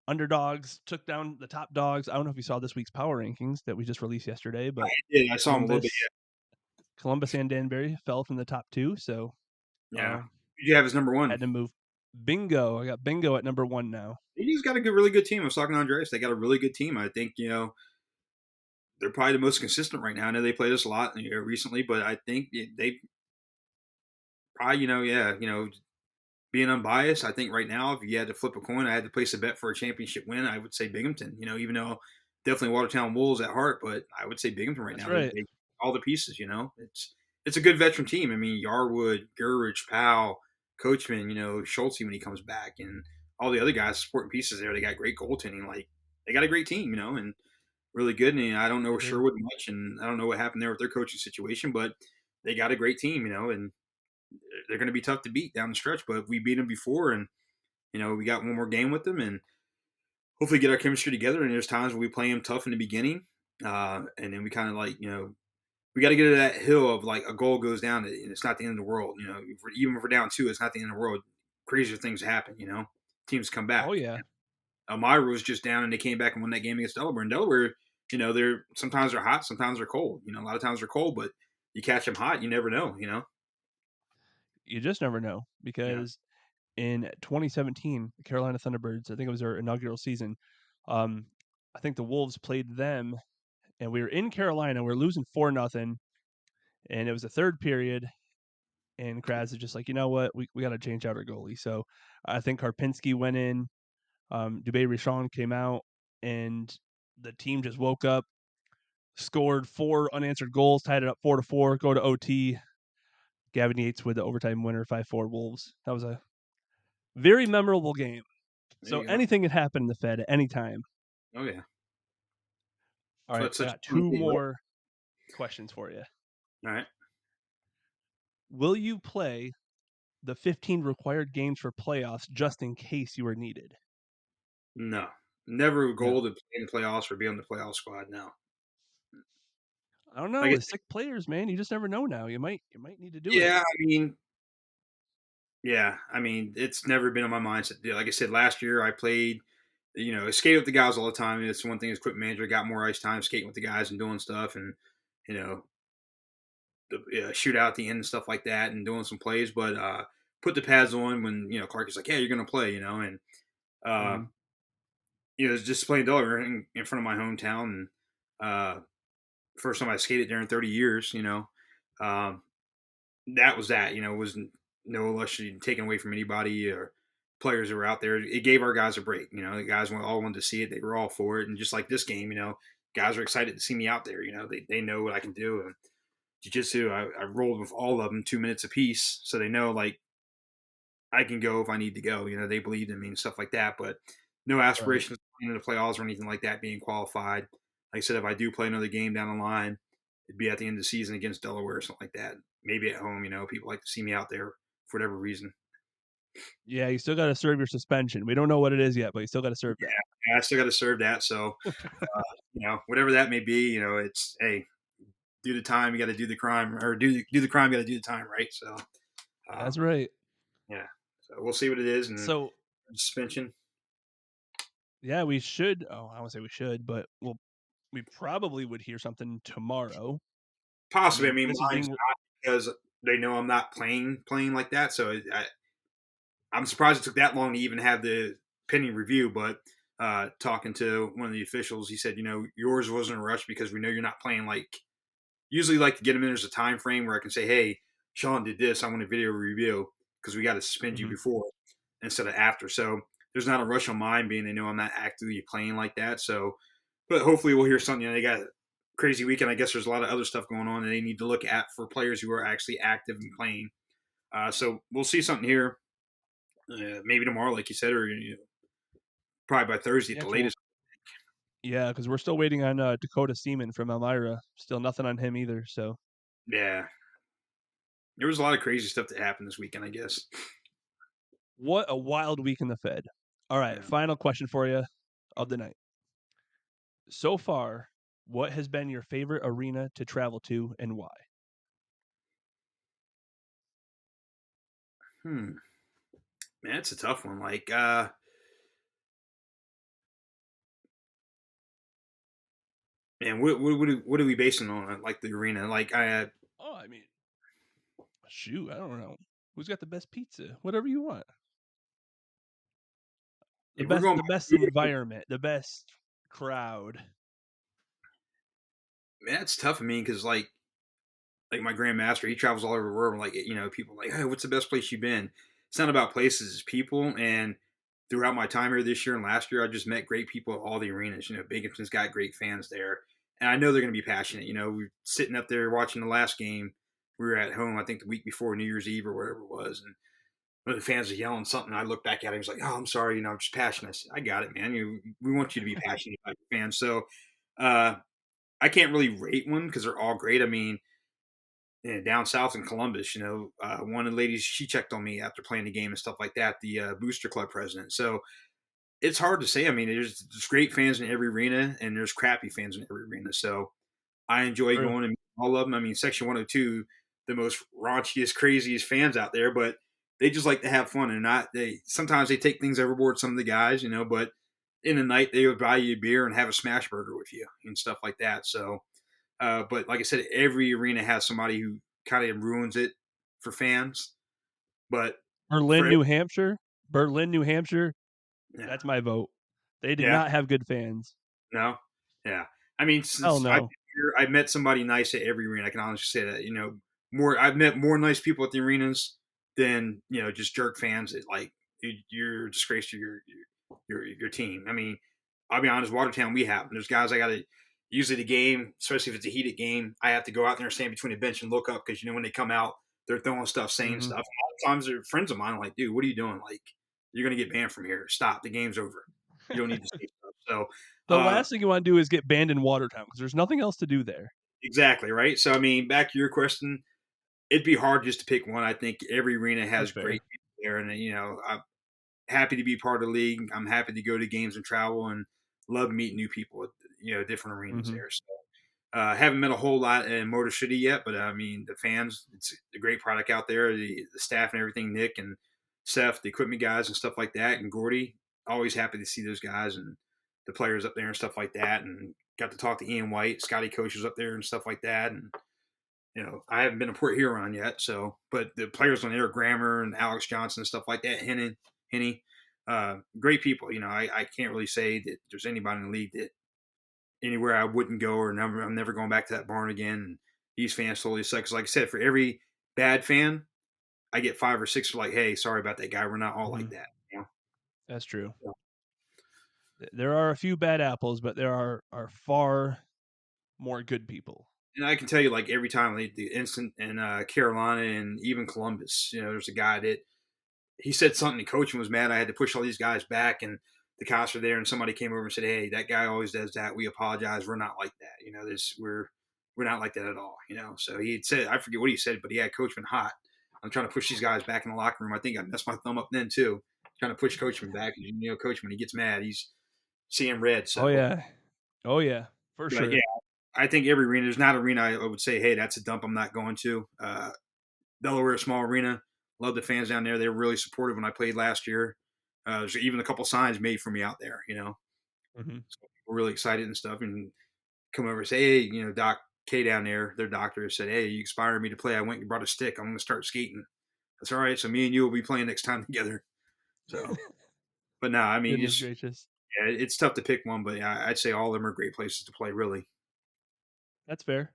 underdogs took down the top dogs. I don't know if you saw this week's power rankings that we just released yesterday, but I saw him a little bit. Columbus, Columbus and Danbury fell from the top two, so Yeah, um, who you have as number one? had to move. Bingo, I got Bingo at number one now. He's got a really good team. I was talking to Andreas. They got a really good team. I think they're probably the most consistent right now. I know they played us a lot recently, but I think they probably being unbiased, I think right now, if you had to flip a coin, I had to place a bet for a championship win, I would say Binghamton. Even though definitely Watertown Wolves at heart, but I would say Binghamton right That's now. right. They all the pieces. It's a good veteran team. I mean, Yarwood, Gurridge, Powell, Coachman, Schulte when he comes back, and all the other guys supporting pieces there. They got great goaltending. Like they got a great team, and really good. And I don't know They do. Sherwood much, and I don't know what happened there with their coaching situation, but they got a great team, and they're going to be tough to beat down the stretch. But we beat them before, and we got one more game with them, and hopefully get our chemistry together. And there's times when we play them tough in the beginning, and then we kind of like we got to get to that hill of like a goal goes down, and it's not the end of the world. Even if we're down two, it's not the end of the world. Crazier things happen. Teams come Oh back. yeah. Elmira was just down, and they came back and won that game against Delaware. And Delaware, they're sometimes they're hot, sometimes they're cold. A lot of times they're cold, but you catch them hot, you never know, you know? You just never know Yeah. because in 2017, the Carolina Thunderbirds, I think it was their inaugural season. I think the Wolves played them, and we were in Carolina. We were losing 4-0, and it was the third period. And Kraz is just like, you know what, we got to change out our goalie. So I think Karpinski went in, Dubé Richon came out, and the team just woke up, scored 4 unanswered goals, tied it up 4-4, go to OT. Gavin Yates with the overtime winner, 5-4 Wolves. That was a very memorable game. There So you go. anything can happen in the Fed at any time. Oh yeah. All So right, it's I such got a fun 2 game, right? more questions for you. All right. Will you play the 15 required games for playoffs just in case you are needed? No. Never a No. goal to play in the playoffs or be on the playoff squad now. I don't know. Like I With sick players, man, you just never know now. You might need to do it. yeah, I mean, it's never been on my mindset. Like I said, last year I played, skate with the guys all the time. And it's one thing as equipment manager, got more ice time skating with the guys and doing stuff and, you know, the shootout at the end and stuff like that and doing some plays. But put the pads on when, Clark is like, yeah, you're going to play, and, uh, Mm-hmm. it's just playing Delaware in front of my hometown. And first time I skated there in 30 years, um, that was that. Wasn't no illusion taken away from anybody or players that were out there. It gave our guys a break. The guys all wanted to see it. They were all for it. And just like this game, guys are excited to see me out there. They know what I can do. And jiu-jitsu, I rolled with all of them 2 minutes apiece. So they know, like, I can go if I need to go. They believed in me and stuff like that. But no Right. aspirations of playing in the playoffs or anything like that, being qualified. Like I said, if I do play another game down the line, it'd be at the end of the season against Delaware or something like that. Maybe at home, people like to see me out there for whatever reason. Yeah, you still got to serve your suspension. We don't know what it is yet, but you still got to serve that. Yeah, I still got to serve that. So, whatever that may be, it's, hey, do the time, you got to do the crime, or do the crime, you got to do the time, right? So, That's um, right. yeah. So we'll see what it is and So suspension. yeah, we should. Oh, I won't say we should, but we probably would hear something tomorrow. I Possibly. I mean, mean, this is mine's being not because they know I'm not playing like that. So I'm surprised it took that long to even have the pending review. But talking to one of the officials, he said, yours wasn't a rush because we know you're not playing. Like, usually like to get them in, there's a time frame where I can say, hey, Sean did this. I want a video review because we got to suspend you Mhm. before instead of after. So there's not a rush on mine being they know I'm not actively playing like that. So, but hopefully we'll hear something. They got a crazy weekend. I guess there's a lot of other stuff going on that they need to look at for players who are actually active and playing. So we'll see something here maybe tomorrow, like you said, or probably by Thursday at Yeah, the latest. yeah, because we're still waiting on Dakota Seaman from Elmira. Still nothing on him either. So Yeah, there was a lot of crazy stuff that happened this weekend, I guess. what a wild week in the Fed. All right, Yeah. final question for you of the night. So far, what has been your favorite arena to travel to and why? Man, it's a tough one. Like, man, what are we basing on? Like the arena? Like, Oh, I mean, shoot, I don't know. Who's got the best pizza? Whatever you want. if we're going, The best environment, the best crowd. man, it's tough. I mean, because like my grandmaster, he travels all over the world. Like, people are like, hey, what's the best place you've been? It's not about places, it's people. And throughout my time here this year and last year, I just met great people at all the arenas. Binghamton's got great fans there, and I know they're going to be passionate. We're sitting up there watching the last game. We were at home, I think the week before New Year's Eve or whatever it was, and one of the fans was yelling something. I looked back at him. He's like, "Oh, I'm sorry. I'm just passionate." I said, I got it, man. We want you to be passionate about your fans. So, uh, I can't really rate one because they're all great. I mean, down south in Columbus, one of the ladies, she checked on me after playing the game and stuff like that, the booster club president. So it's hard to say. I mean, there's great fans in every arena and there's crappy fans in every arena. So I enjoy True. going to all of them. I mean, Section 102, the most raunchiest, craziest fans out there, but they just like to have fun and sometimes they take things overboard, some of the guys, but in the night they would buy you a beer and have a smash burger with you and stuff like that. So But like I said, every arena has somebody who kind of ruins it for fans. But Berlin, for New Hampshire. Berlin, New Hampshire. yeah, That's my vote. They did yeah, not have good fans. no, yeah. I mean, Hell since I've no. been here, I've met somebody nice at every arena. I can honestly say that. More I've met more nice people at the arenas than just jerk fans that like you're a disgrace to your team. I mean, I'll be honest, Watertown we have. There's guys I got to usually the game, especially if it's a heated game, I have to go out there and stand between the bench and look up because when they come out, they're throwing stuff, saying Hmm. stuff. And a lot of times they're friends of mine. I'm like, dude, what are you doing? Like, you're gonna get banned from here. Stop. The game's over. You don't need to say stuff. So, The last thing you want to do is get banned in Watertown because there's nothing else to do there. exactly right. So, I mean, back to your question, it'd be hard just to pick one. I think every arena That's has fair. great people there, and I'm happy to be part of the league. I'm happy to go to games and travel, and love meeting new people at different arenas Hmm. there. So, haven't met a whole lot in Motor City yet, but I mean the fans, it's a great product out there. The staff and everything, Nick and Seth, the equipment guys and stuff like that, and Gordy. Always happy to see those guys and the players up there and stuff like that. And got to talk to Ian White, Scotty Coach was up there and stuff like that. And I haven't been to Port Huron yet, but the players on there, Grammer and Alex Johnson and stuff like that, Henny, great people. I can't really say that there's anybody in the league that anywhere I wouldn't go or I'm never going back to that barn again. And these fans totally suck. Because like I said, for every bad fan, I get 5 or 6 like, hey, sorry about that guy. We're not all Hmm. like that. That's true. So, There are a few bad apples, but there are far more good people. and I can tell you, like every time the instant in Carolina and even Columbus, there's a guy that he said something. The coach was mad. I had to push all these guys back, and the cops were there, and somebody came over and said, "Hey, that guy always does that. We apologize. We're not like that. We're not like that at all. So he had said, I forget what he said, but he had Coachman hot. I'm trying to push these guys back in the locker room. I think I messed my thumb up then too, trying to push Coachman back. And Coachman, he gets mad. He's seeing red. Oh So, yeah. Oh yeah. For but yeah, sure. I think every arena. There's not an arena I would say, hey, that's a dump. I'm not going to. Delaware, small arena. Love the fans down there. They were really supportive when I played last year. There's even a couple signs made for me out there. Hmm. So we're really excited and stuff. And come over and say, hey, Doc K down there, their doctor said, hey, you inspired me to play. I went and brought a stick. I'm going to start skating. That's all right. So me and you will be playing next time together. So, but no, I mean, Goodness just gracious. yeah, it's tough to pick one, but yeah, I'd say all of them are great places to play. Really. That's fair.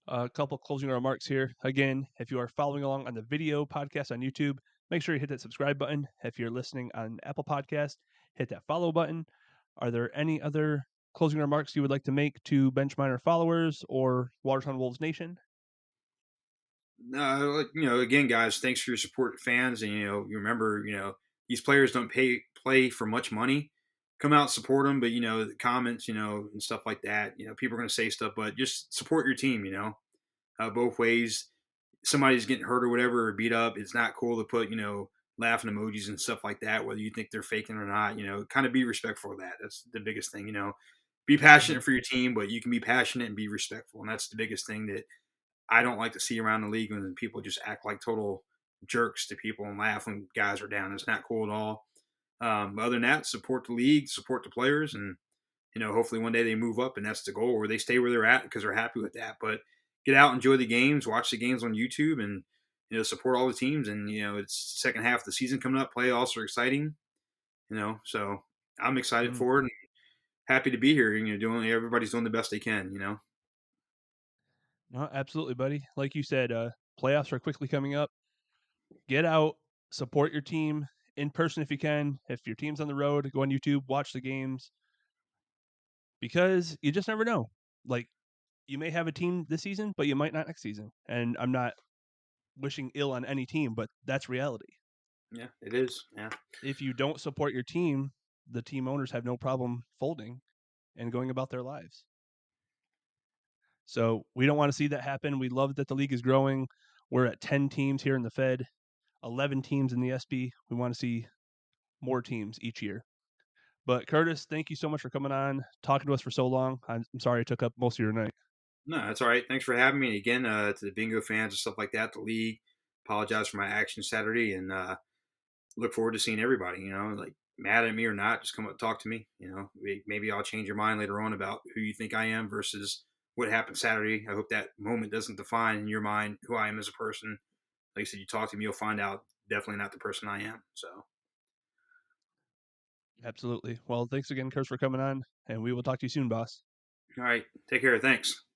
A couple closing remarks here. Again, if you are following along on the video podcast on YouTube, make sure you hit that subscribe button. If you're listening on Apple Podcast, hit that follow button. Are there any other closing remarks you would like to make to Benchminer followers or Watertown Wolves Nation? No, again, guys, thanks for your support, fans, and you remember, these players don't play for much money. Come out, and support them, but the comments, and stuff like that. People are going to say stuff, but just support your team. Both ways. Somebody's getting hurt or whatever or beat up. It's not cool to put laughing emojis and stuff like that, whether you think they're faking or not. Kind of be respectful of that. That's the biggest thing. Be Mhm. passionate for your team, but you can be passionate and be respectful, and that's the biggest thing that I don't like to see around the league when people just act like total jerks to people and laugh when guys are down. It's not cool at all. Other than that, support the league, support the players, and hopefully one day they move up, and that's the goal, or they stay where they're at because they're happy with that. But get out, enjoy the games, watch the games on YouTube, and support all the teams. And it's the second half of the season coming up. Playoffs are exciting. So I'm excited Mhm. for it and happy to be here. Doing everybody's doing the best they can. No, absolutely, buddy. Like you said, playoffs are quickly coming up. Get out, support your team in person if you can. If your team's on the road, go on YouTube, watch the games because you just never know. Like you may have a team this season, but you might not next season. And I'm not wishing ill on any team, but that's reality. Yeah, it is. Yeah. If you don't support your team, the team owners have no problem folding and going about their lives. So we don't want to see that happen. We love that the league is growing. We're at 10 teams here in the Fed, 11 teams in the SB. We want to see more teams each year. But Curtis, thank you so much for coming on, talking to us for so long. I'm sorry I took up most of your night. No, that's all right. Thanks for having me. And again, to the bingo fans and stuff like that, the league, apologize for my action Saturday and look forward to seeing everybody, like mad at me or not, just come up and talk to me. Maybe I'll change your mind later on about who you think I am versus what happened Saturday. I hope that moment doesn't define in your mind who I am as a person. Like I said, you talk to me, you'll find out definitely not the person I am. So, Absolutely. Well, thanks again, Kurt, for coming on, and we will talk to you soon, boss. all right, take care. Thanks.